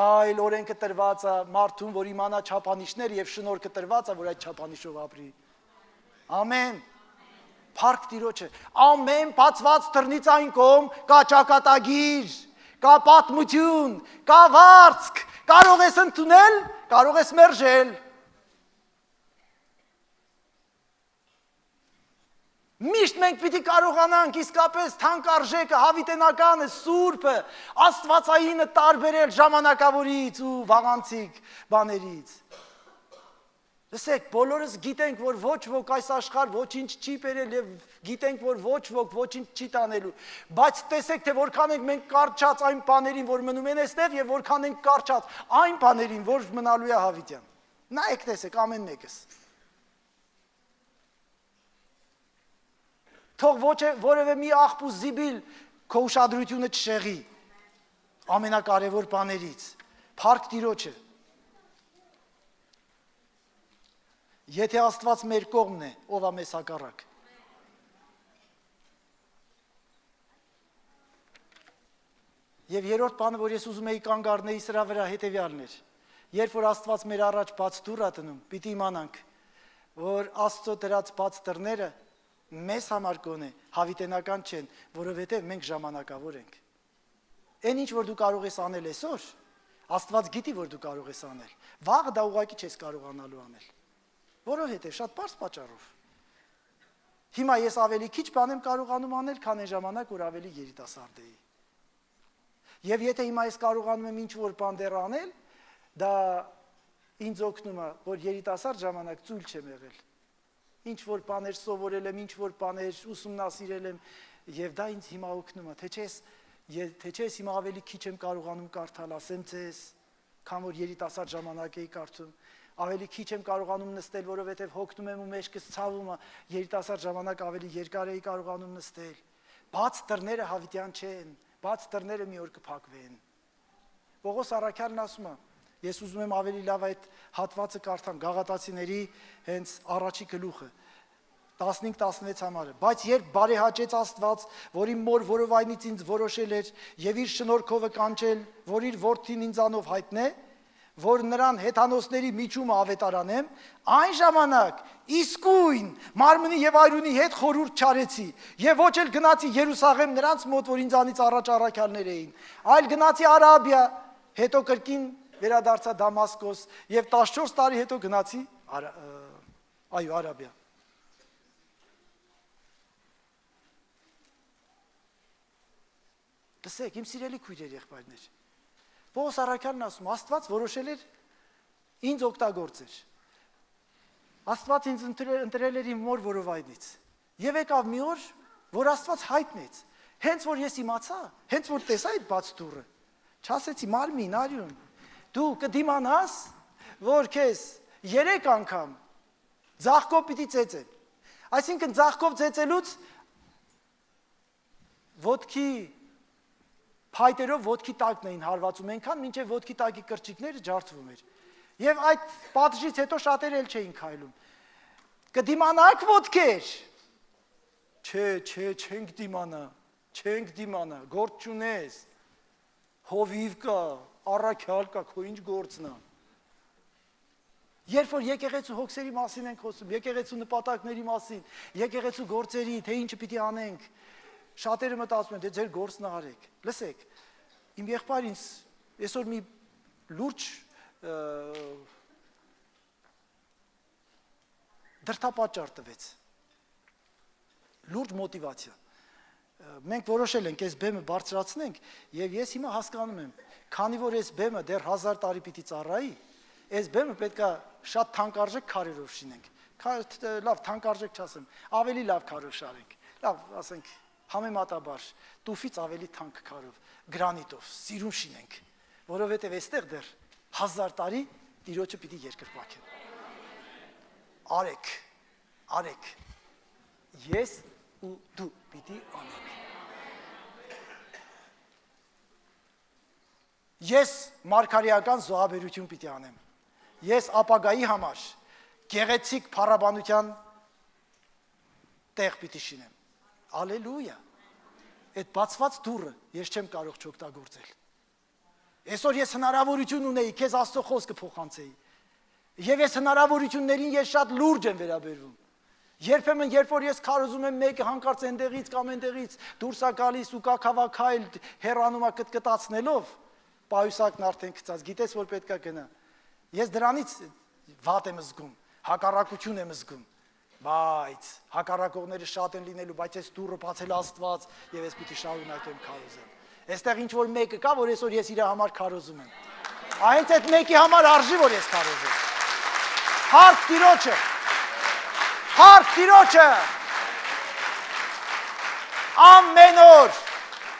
այլ օրենքը տրված է մարդուն, որ իմանա չափանիշներ եւ շնորհքը տրված է, որ այդ չափանիշով ապրի։ Ամեն։ Փառք Տիրոջը։ Ամեն բացված դռնից այն կողմ կա ճակատագիր, կա պատմություն, կա վարձք, կարող ես ընդունել, կարող ես մերժել։ Միշտ մենք պիտի կարողանանք իսկապես թանկարժեքը, հավիտենականը, սուրբը, աստվածայինը տարբերել ժամանակավորից ու վաղանցիկ բաներից։ Լսեք, բոլորս գիտենք, որ ոչ ոք այս աշխարհ ոչինչ չի բերել եւ գիտենք, որ ոչ ոք ոչինչ չի տանելու, բայց տեսեք, թե որքան ենք մենք կարճած այն բաներին, որ մնում են այստեղ եւ որքան ենք կարճած այն բաներին, որ մնալու է հավիտյան։ Նայեք, տեսեք, ամեն մեկս։ Թող որևէ մի աղբ ու զիբիլ քո ուշադրությունը չշեղի ամենակարևոր բաներից, փառք Տիրոջը։ Եթե Աստված մեր կողմն է, ով է մեզ հակառակ։ Եվ երրորդ բանը, որ ես ուզում էի կանգ առնեի սրա վրա, հետևյալն էր։ Երբ որ Աստված մեր առաջ բաց դուռ է դնում, պիտի իմանանք, որ Աստծո դրած բաց դռները մեզ համար գոնե հավիտենական չեն, որովհետև մենք ժամանակավոր ենք։ Այն ինչ որ դու կարող ես անել այսօր, Աստված գիտի, որ դու կարող ես անել։ Վաղը դա ուղղակի չես կարողանալու անել։ Որովհետև շատ պարզ պատճառով։ Հիմա ես ավելի քիչ բան եմ կարողանում անել, քան այն ժամանակ, որ ավելի երիտասարդ էի։ Եվ եթե հիմա ես կարողանում եմ ինչ-որ բան դեռ անել, դա ինձ օգնում է, որ երիտասարդ ժամանակ ծույլ չեմ եղել։ Ինչ-որ բաներ սովորել եմ, ինչ-որ բաներ ուսումնասիրել եմ, եւ դա ինձ հիմա օգնում է, թե չէ հիմա ավելի քիչ եմ կարողանում կարդալ, ասեմ ձեզ, քան որ երիտասարդ ժամանակ էի կարդում։ Ավելի քիչ եմ կարողանում նստել, որովհետև հոգնում եմ ու մեջքս ցավում է, երիտասարդ ժամանակ ավելի երկար էի կարողանում նստել։ Բաց դռները հավիտյան չեն, բաց դռները մի օր կփակվեն։ Պողոս առաքյալն ասում է, ես ուզում եմ ավելի լավ այդ հատվածը կարդամ, Գաղատացիների հենց առաջի գլուխը, 15-16 համարը, բայց երբ բարեհաճեց Աստված, որ իմ մոր որովայնից ինձ որոշել էր եւ իր շնորհքովը կանչել, որ իր որդին ինձանով հայտնե, որ նրան հեթանոսների միջումը ավետարանեմ, այն ժամանակ իսկույն մարմնի եւ այրունի հետ խորհուրդ չարեցի եւ ոչ էլ գնացի Երուսաղեմ նրանց մոտ, որ ինձանից առաջ առաքյալներ էին, այլ գնացի Արաբիա, հետո կրկին վերադարձա Դամասկոս եւ 14 տարի հետո գնացի Արաբիա։ Լսեք, իմ սիրելի քույրեր, եղբայրներ, Պողոս առաքյալն ասում, Աստված որոշել էր ինձ օգտագործել։ Աստված ինձ ընտրել էր իմ մոր որովայնից։ Եվ եկավ մի օր, որ Աստված հայտնեց։ Հենց որ ես իմացա, հենց որ տեսա այդ բաց դուռը, չասեցի Մարմին, արյուն, դու կդիմանաս, որ քեզ 3 անգամ ձախկով պիտի ծեծեն։ Այսինքն ձախկով ծեծելուց ոտքի փայտերով ոտքի տակն էին հարվածում, այնքան մինչև ոտքի տակի կրճիկները ջարդվում էր։ Եվ այդ պատժից հետո շատերը էլ չէին քայլում։ Կդիմանաք ոտքեր։ Չէ, չենք դիմանա, գործ չունես։ Հովիվ կա, առաքյալ կա, քո ինչ գործն է։ Երբ որ եկեղեցու հոգսերի մասին ենք խոսում, եկեղեցու նպատակների մասին, եկեղեցու գործերի, թե ինչը պիտի անենք, շատերը մտածում են, դե ձեր գործն արեք։ Լսեք, իմ եղբայրը ինձ այսօր մի լուրջ դրդապատճառ տվեց։ Լուրջ մոտիվացիա։ Մենք որոշել ենք այս բեմը բարձրացնենք եւ ես հիմա հասկանում եմ, քանի որ այս բեմը դեռ 1000 տարի պիտի ծառայի, այս բեմը պետքա շատ թանկարժեք քարերով շինենք։ Լավ, թանկարժեք չասեմ, ավելի լավ քարով շարենք։ Լավ, ասենք համեմատաբար տուֆից ավելի թանկ քարով, գրանիտով, սիրուն շինենք, որովհետև այստեղ դեռ 1000 տարի Տիրոջը պիտի երկրպագեն։ Արեք, ես ու դու պիտի անենք։ Ես մարգարեական զոհաբերություն պիտի անեմ։ Ես ապագայի համար գեղեցիկ փառաբանության տեղ պիտի շինեմ։ Ալելույա։ Այդ բացված դուռը ես չեմ կարող չօգտագործել։ Այսօր ես հնարավորություն ունեի քեզ Աստծո խոսքը փոխանցեի։ Եվ այս հնարավորություններին ես շատ լուրջ եմ վերաբերվում։ Երբեմն երբ որ ես քարոզում եմ մեկը հանկարծ այնտեղից կամ այնտեղից դուրս է գալիս ու կակավակայել հեռանում է կտկտացնելով, պայուսակն արդեն գծած, գիտես որ պետքա գնա։ Ես դրանից վատ եմ զգում, հակառակություն եմ զգում, Բայց հակառակողները շատ են լինելու, բայց այս դուռը բացել Աստված եւ ես պիտի շարունակեմ քարոզել։ Այստեղ ինչ որ մեկը կա, որ այսօր ես իր համար քարոզում եմ։ Այնց այդ մեկի համար արժի, որ ես քարոզեմ։ Հարկ Տիրոջը։ Հարկ Տիրոջը։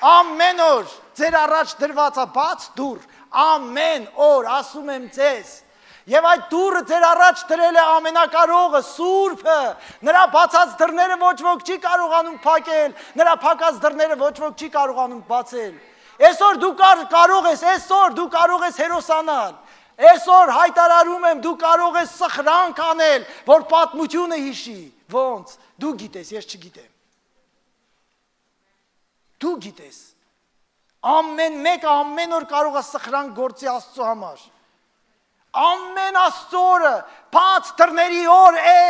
Ամեն օր ձեր առաջ դրված է բաց դուռ, ամեն օր ասում եմ ձեզ, եւ այդ դուռը ձեր առաջ դրել է ամենակարողը, Սուրբը, նրա բացած դռները ոչ ոք չի կարողանում փակել, նրա փակած դռները ոչ ոք չի կարողանում բացել։ Այսօր դու կարող ես, այսօր դու կարող ես հերոսանալ, այսօր հայտարարում եմ, դու կարող ես սխրանք անել, որ պատմությունը հիշի, ոնց, դու գիտես, ես չգիտեմ։ Դու գիտես, ամեն մեկը ամեն օր կարող է սխրանք գործի Աստծո համար, ամեն Աստծո օրը բաց դռների օր է,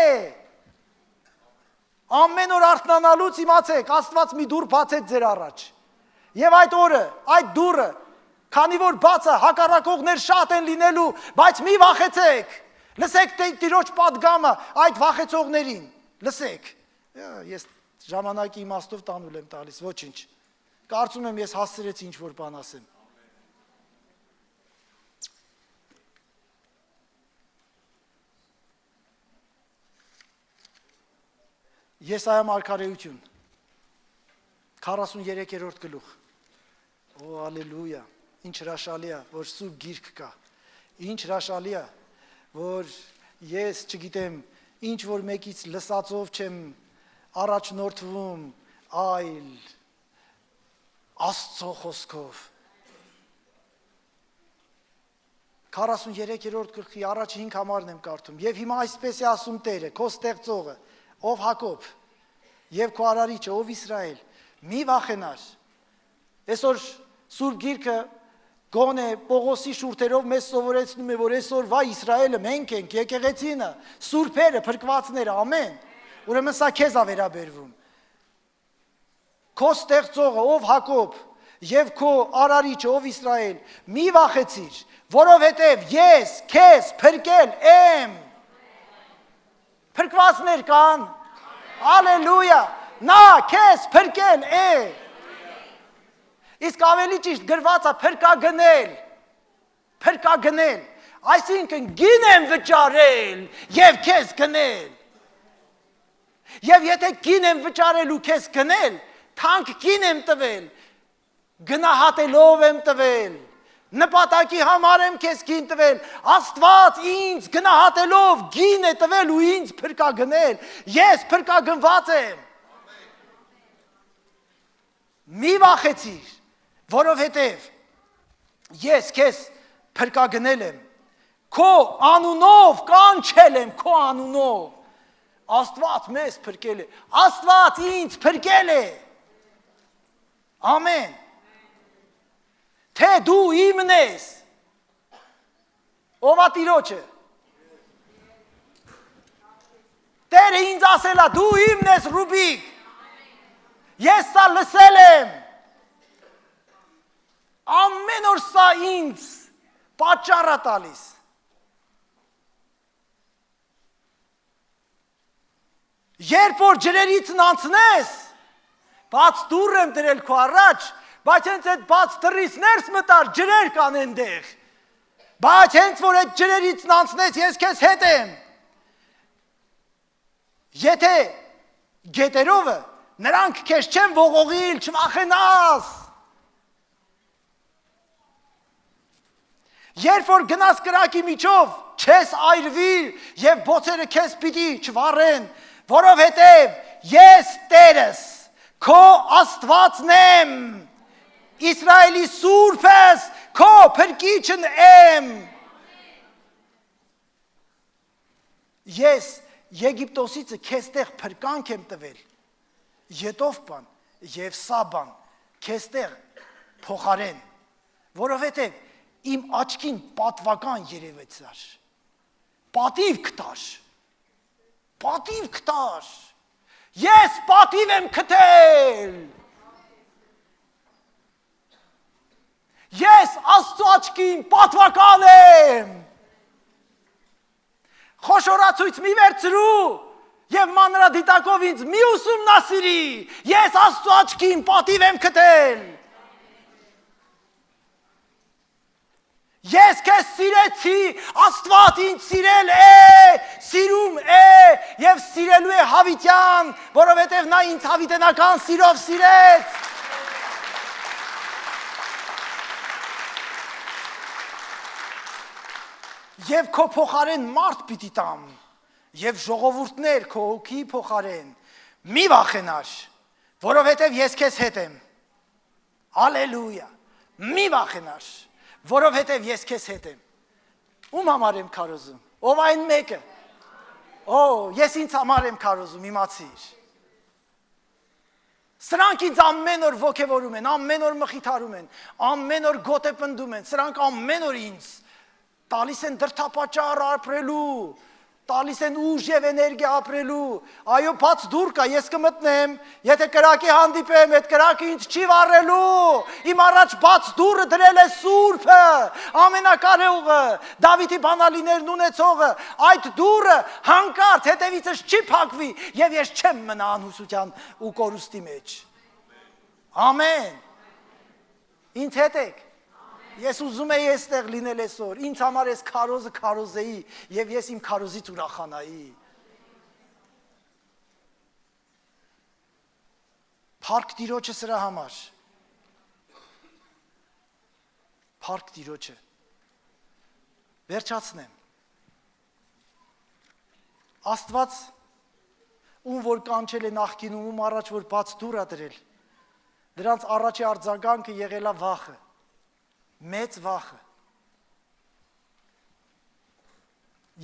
ամեն օր արթնանալուց իմացեք, Աստված մի դուռ բացեց ձեր առաջ, եւ այդ օրը, այդ դուռը, քանի որ բացը հակառակողներ շատ են լինելու, բայց մի վախեցեք, լսեք Տիրոջ պատգամը այդ վախեցողներին, լսեք, ես ժամանակի իմաստով տանուլ եմ տալիս, ոչինչ, կարծում եմ ես հասցրեցի ինչ որ բան ասեմ։ Եսայա մարգարեություն 43-րդ գլուխ։ Օ ալելույա, ինչ հրաշալի է, որ սուրբ գիրք կա։ Ինչ հրաշալի է, որ ես չգիտեմ, ինչ որ մեկից լսածով չեմ առաջնորդվում, այլ Աստծո խոսքով։ 43-րդ գլխի առաջ 5 համարն եմ կարդում։ Եվ հիմա այսպես է ասում Տերը, քո ստեղծողը, ով Հակոբ, եւ քո արարիչը, ով Իսրայել, մի վախենար։ Այսօր Սուրբ Գիրքը գոնե Պողոսի շուրթերով մեզ սովորեցնում է, որ այսօրվա Իսրայելը մենք ենք, եկեղեցինը, սուրբերը, փրկվածները, ամեն։ Ուրեմն սա քեզ է վերաբերվում։ Քո ստեղծողը, ով Հակոբ, եւ քո արարիչը, ով Իսրայել, մի վախեցիր, որովհետեւ ես քեզ փրկել եմ։ Փրկվածներ կան։ Ալելույա, նա քեզ փրկել է։ Իսկ ավելի ճիշտ գրված է փրկագնել։ Փրկագնել, այսինքն գին եմ վճարել եւ քեզ գնել։ Եվ եթե գին եմ վճարել ու քեզ գնել, թանկ գին եմ տվել, գնահատելով եմ տվել, նպատակի համար եմ քեզ գին տվել, Աստված ինձ գնահատելով գին է տվել ու ինձ փրկագնել, ես փրկագնված եմ։ Մի վախեցիր, որովհետև ես քեզ փրկագնել եմ, քո անունով կանչել եմ, քո անունով, Աստված մեզ փրկել է, Աստված ինձ փրկել է, ամեն, թե դու իմն ես, ով է Տիրոջը, Տերը ինձ ասել է, դու իմն ես Ռուբիկ, ես սա լսել եմ, ամեն օր սա ինձ պատճառ է տալիս, երբ որ ջրերից անցնես, բաց դուռ եմ դրել քո առաջ, բայց հենց այդ բաց դռից ներս մտար ջրեր կան այնտեղ, բայց հենց որ այդ ջրերից անցնես, ես քեզ հետ եմ, եթե գետերովը, նրանք քեզ չեն ողողիլ, չվախենաս, երբ որ գնաս կրակի միջով, չես այրվիր և բոցերը քեզ պիտի չվառեն, որովհետև ես Տերս, քո Աստվածն եմ, Իսրայելի Սուրբս, քո փրկիչն եմ։ Ես Եգիպտոսիցը քեզ տեղ փրկանք եմ տվել, ետով բան և սա բան, քեզ տեղ փոխարեն, որովհետև իմ աչքին պատվական երևեցար, պատիվ կտար, պատիվ կտար, ես պատիվ եմ կտել, ես Աստծո աչքին պատվական եմ, խոշորացույց մի վերցրու, Եվ մանրադիտակով ինձ մի ուսումնասիրի, ես Աստծո աչքին պատիվ եմ գտել։ Ես քեզ սիրեցի, Աստված ինձ սիրել է, սիրում է եւ սիրելու է հավիտյան, որովհետեւ նա ինձ հավիտենական սիրով սիրեց։ Եվ քո փոխարեն մարդ պիտի տամ, եւ ժողովուրդներ քո հոգի փոխարեն։ Մի վախենար, որովհետեւ ես քեզ հետ եմ։ Հալելույա։ Մի վախենար, որովհետև ես քեզ հետ եմ։ Ում համար եմ քարոզում։ Ով այն մեկը։ Օ, ես ինձ համար եմ քարոզում, իմացիր։ Սրանք ինձ ամեն օր ոգևորում են, ամեն օր մխիթարում են, ամեն օր գոտ է պնդում են, սրանք ամեն օր ինձ տալիս են դրդապատճառ ապրելու, տալիս են ուժ եւ էներգիա ապրելու։ Այո, բաց դուր կա, ես կմտնեմ, եթե կրակի հանդիպեմ, այդ կրակը ինձ չի վառելու։ Իմ առաջ բաց դուրը դրել է Սուրբը, ամենակարողը, Դավիթի բանալիներն ունեցողը։ Այդ դուրը հանկարծ հետևիցս չի փակվի եւ ես չեմ մնա անհուսության ու կորուստի մեջ։ Ամեն։ Ինձ հետ եք։ Ես ուզում եի այստեղ լինել այսօր, ինձ համար ես քարոզը քարոզեի եւ ես իմ քարոզից ուրախանայի։ Փառք Տիրոջը սրա համար։ Փառք Տիրոջը։ Վերջացնեմ։ Աստված ում որ կանչել է նախկինում, ում առաջ որ բաց դուր ա դրել, դրանց առաջի արձագանքը եղել է վախը։ Մեծ վախը։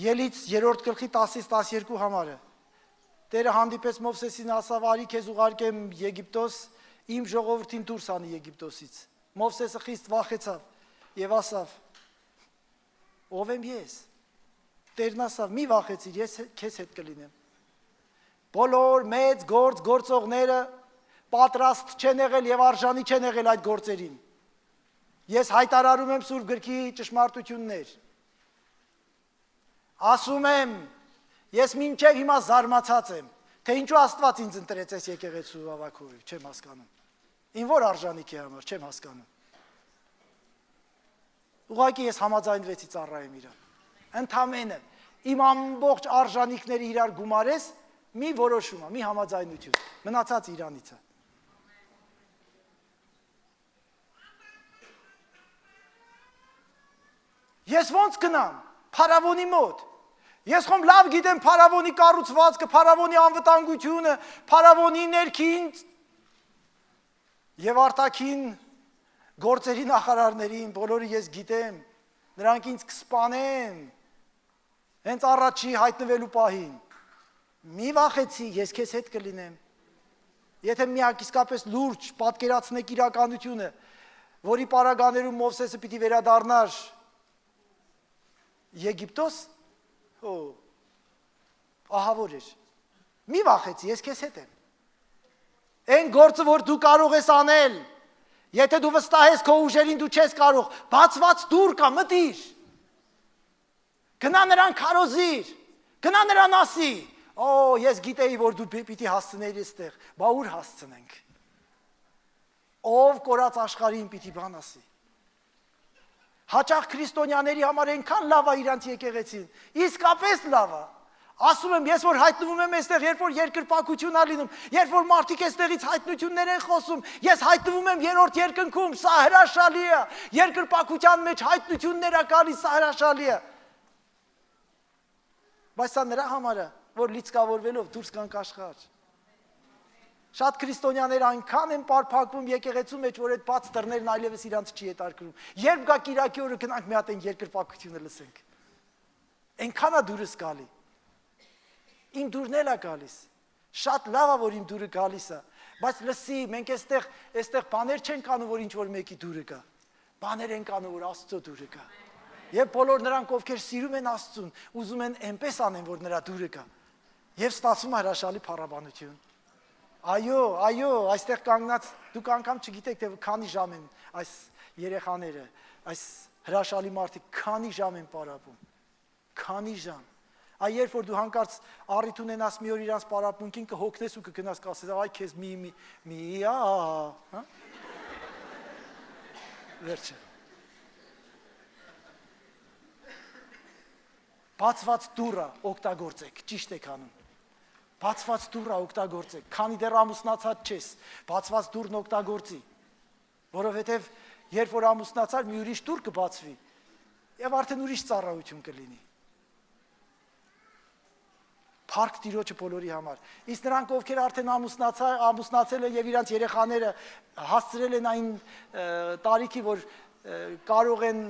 Ելից 3-րդ գլխի 10-ից 12 համարը։ Տերը հանդիպեց Մովսեսին, ասավ՝ արի քեզ ուղարկեմ Եգիպտոս, իմ ժողովրդին դուրս անի Եգիպտոսից։ Մովսեսը խիստ վախեցավ եւ ասավ. Ով եմ ես։ Տերն ասավ՝ մի վախեցիր, ես քեզ հետ կլինեմ։ Բոլոր մեծ գործողները պատրաստ չեն եղել եւ արժանի չեն եղել այդ գործերին։ Ես հայտարարում եմ Սուրբ գրքի ճշմարտություններ։ Ասում եմ, ես մինչև հիմա զարմացած եմ, թե ինչու Աստված ինձ ընտրեց այս եկեղեցու ավագովի, չեմ հասկանում։ Ին որ արժանիքի համար, չեմ հասկանում։ Ուղղակի ես համաձայնվեցի ծառայեմ իրան։ Ընդամենը իմ ամբողջ արժանիքները իրար գումարես, մի որոշում է, մի համաձայնություն, մնացած իրանից է։ Ես ոնց գնամ, փարավոնի մոտ, ես խոմ լավ գիտեմ փարավոնի կառուցվածքը, փարավոնի անվտանգությունը, փարավոնի ներքին եւ արտաքին գործերի նախարարներին, բոլորը ես գիտեմ, նրանք ինձ կսպանեն, հենց առաջի հայտնվելու պահին, մի վախեցի, ես քեզ հետ կլինեմ, եթե միակ իսկապես լուրջ պատկերացնեք իրականությունը, որի պարագաներում Մովսեսը պիտի վերադառնար Եգիպտոս, ահավոր էր, մի վախեցի, ես քեզ հետ եմ, են գործը, որ դու կարող ես անել, եթե դու վստահես քո ուժերին դու չես կարող, բացված դուր կա, մտիր, գնա նրան քարոզիր, գնա նրան ասի, ես գիտեի, որ դու պիտի հասցնեիր այստեղ, բա ուր հասցնենք, ով կորած աշխարհին պիտի բան ասի, հաճախ քրիստոնյաների համար այնքան լավ է իրանց եկեղեցին, իսկապես լավ է, ասում եմ, ես որ հայտնվում եմ այստեղ, երբ որ երկրպագություն է լինում, երբ որ մարդիկ այստեղից հայտնություններ են խոսում, ես հայտնվում եմ երրորդ երկնքում, սա հրաշալի է, երկրպագության մեջ հայտնություններ է գալիս, սա հրաշալի է, բայց սա նրա համար է, որ լիցքավորվելով դուրս գանք աշխարհ։ Շատ քրիստոնյաներ այնքան են պարփակվում եկեղեցու մեջ, որ այդ բաց դռներն այլևս իրանց չի հետարկում։ Երբ գա Կիրակի օրը գնանք մի հատ այն երկրպագությունը լսենք։ Այնքան է դուրս գալի։ Իմ դուրն էլ է գալիս։ Շատ լավ է, որ իմ դուրը գալիս է, բայց լսի, մենք այստեղ բաներ չենք անում, որ ինչ որ մեկի դուրը գա։ Բաներ ենք անում, որ Աստծո դուրը գա։ Եվ բոլոր նրանք, ովքեր սիրում են Աստծուն, ուզում են այնպես անեն, որ նրա դուրը գա։ Եվ ստացվում է հրաշալի փառաբանություն։ Այո, այստեղ կանգնած դուք անգամ չգիտեք, թե քանի ժամ են այս երեխաները, այս հրաշալի մարդիկ քանի ժամ են պարապում։ Քանի ժամ։ Այ երբ որ դու հանկարծ առիթ ունենաս մի օր իրանց պարապմունքին կհոգնես ու կգնաս կասես, այ քեզ հա։ Վերջը։ Բացված դուռը օգտագործեք, ճիշտ եք անում։ Բացված դուռը օգտագործեք, քանի դեռ ամուսնացած չես, բացված դուռն օգտագործի, որովհետև երբ որ ամուսնացար, մի ուրիշ դուռ կբացվի, եւ արդեն ուրիշ ծառայություն կլինի։ Փառք Տիրոջը բոլորի համար։ Իսկ նրանք, ովքեր արդեն ամուսնացել են եւ իրանց երեխաները հասցրել են այն տարիքի, որ կարող են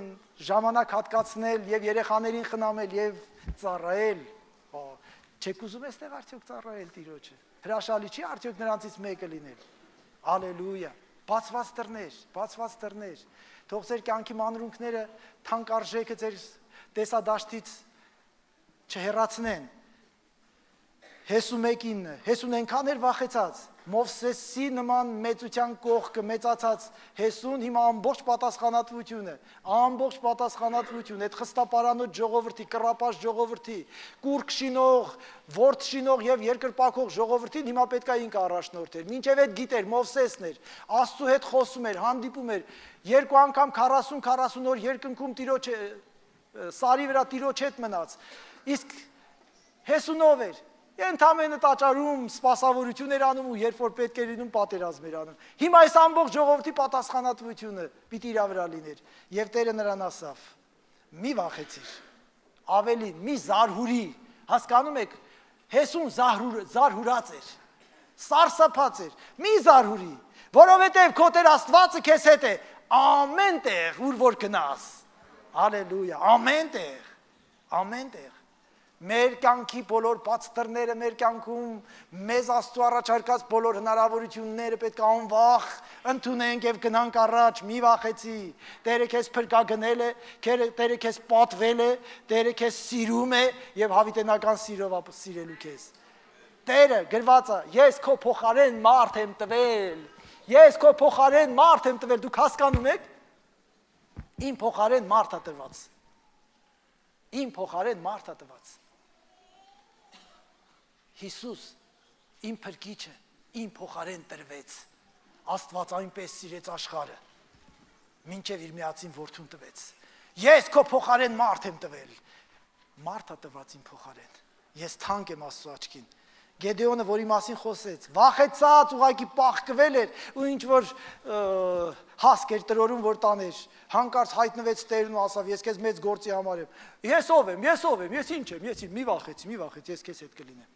ժամանակ հատկացնել եւ երեխաներին խնամել եւ ծառայել, չեք ուզում այստեղ արդյոք ծառայել Տիրոջը։ Հրաշալի չի արդյոք նրանցից մեկը լինել։ Ալելույա։ Բացված դռներ։ Թող ձեր կյանքի մանրունքները թանկարժեքը ձեր տեսադաշտից չհեռացնեն։ Հեսուն ենքան էր վախեցած, Մովսեսի նման մեծության կողքը մեծացած Հեսուն հիմա ամբողջ պատասխանատվություն է, այդ խստապարանոց ժողովրդի, կռապաշտ ժողովրդի, կուրկ շինող, ворդ շինող եւ երկրպագող ժողովրդին հիմա պետք է ինքը առաջնորդեր, մինչեւ այդ գիտեր, Մովսեսն էր, Աստծո հետ խոսում էր, հանդիպում էր, երկու անգամ 40 օր երկնքում Տիրոջ սարի վրա Տիրոջ հետ մնաց, իսկ Հեսունով էր Ընդամենը տաճարում սպասավորություն էր անում ու երբ որ պետք էր լինում պատերազմ էր անում։ Հիմա այս ամբողջ ժողովրդի պատասխանատվությունը պիտի իր վրա լիներ։ Եվ Տերը նրան ասավ. մի վախեցիր, ավելին, մի զարհուրի, հասկանում եք, Հեսուն զարհուրած էր, սարսափած էր, մի զարհուրի, որովհետև քո Տեր Աստվածը քեզ հետ է ամեն տեղ, ուր որ գնաս։ Հալելույա, ամեն տեղ։ Մեր կյանքի բոլոր բաց դռները, մեր կյանքում մեզ Աստծո առաջարկած բոլոր հնարավորությունները պետք է անվախ ընդունենք եւ գնանք առաջ, մի վախեցի։ Տերը քեզ փրկագնել է, Տերը քեզ պատվել է, Տերը քեզ սիրում է եւ հավիտենական սիրով սիրելու քեզ։ Տերը գրված է, ես քո փոխարեն մարդ եմ տվել, դուք հասկանում եք։ Իմ փոխարեն մարդ է տված։ Հիսուս իմ փրկիչը իմ փոխարեն տրվեց, Աստված այնպես սիրեց աշխարհը, մինչև իր միածին որդուն տվեց, ես քո փոխարեն մարդ եմ տվել, մարդը տված իմ փոխարեն, ես թանկ եմ Աստծո աչքին, Գեդեոնը, որի մասին խոսեց, վախեցած ուղղակի պաղկվել էր ու ինչ որ հասկ էր տրորում, որ տաներ, հանկարծ հայտնվեց Տերն ու ասավ, ես քեզ մեծ գործի համար եմ, ես ով եմ, ես ինչ եմ, մի վախեցի, ես քեզ հետ կլինեմ։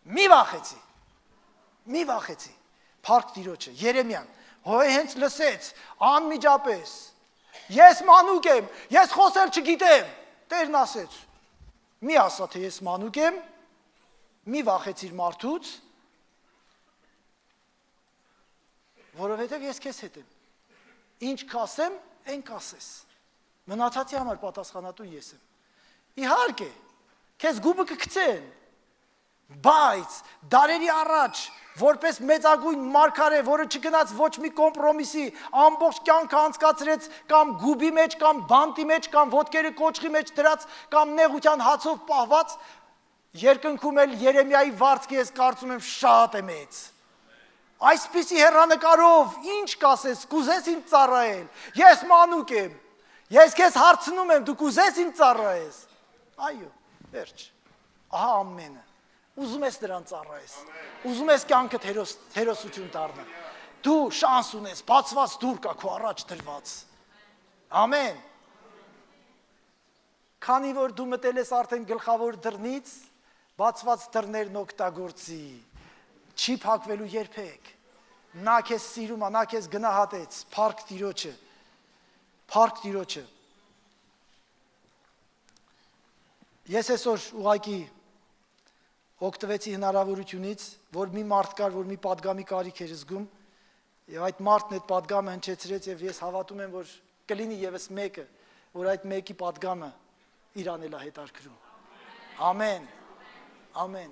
Մի վախեցի, Փառք Տիրոջը, Երեմիան, հենց լսեց, անմիջապես, ես մանուկ եմ, ես խոսել չգիտեմ, Տերն ասեց, մի ասա, թե ես մանուկ եմ, մի վախեցիր մարդուց, որովհետև ես քեզ հետ եմ, ինչ կասեմ, այն կասես, մնացածի համար պատասխանատու ես եմ, իհարկե, քեզ գուբը կգցեն, բայց դարերի առաջ, որպես մեծագույն մարգարե, որը չգնաց ոչ մի կոմպրոմիսի, ամբողջ կյանքը անցկացրեց կամ գուբի մեջ, կամ բանտի մեջ, կամ ոտքերը կոճղի մեջ դրած, կամ նեղության հացով պահված, երկնքում էլ Երեմիայի վարձքը ես կարծում եմ շատ է մեծ։ Այսպիսի հեռանկարով ինչ կասես, կուզես ինձ ծառայել, ես մանուկ եմ, ես քեզ հարցնում եմ, դու կուզես ինձ ծառայես։ Այո, վերջ, ահա ամենը։ Ուզում ես նրան ծառայես, ուզում ես կյանքդ հերոսություն դառնա, դու շանս ունես, բացված դուռ կա քո առաջ դրված, ամեն, քանի որ դու մտել ես արդեն գլխավոր դռնից, բացված դռներն օգտագործի, չի փակվելու երբեք, նա քեզ սիրում է, նա քեզ գնահատեց, Փառք Տիրոջը, ես այսօր ուղղակի օգտվեցի հնարավորությունից, որ մի մարդ կար, որ մի պատգամի կարիք էր զգում, եւ այդ մարդն այդ պատգամը հնչեցրեց եւ ես հավատում եմ, որ կլինի եւս մեկը, որ այդ մեկի պատգամը իրանել է հետարքրում։ Ամեն։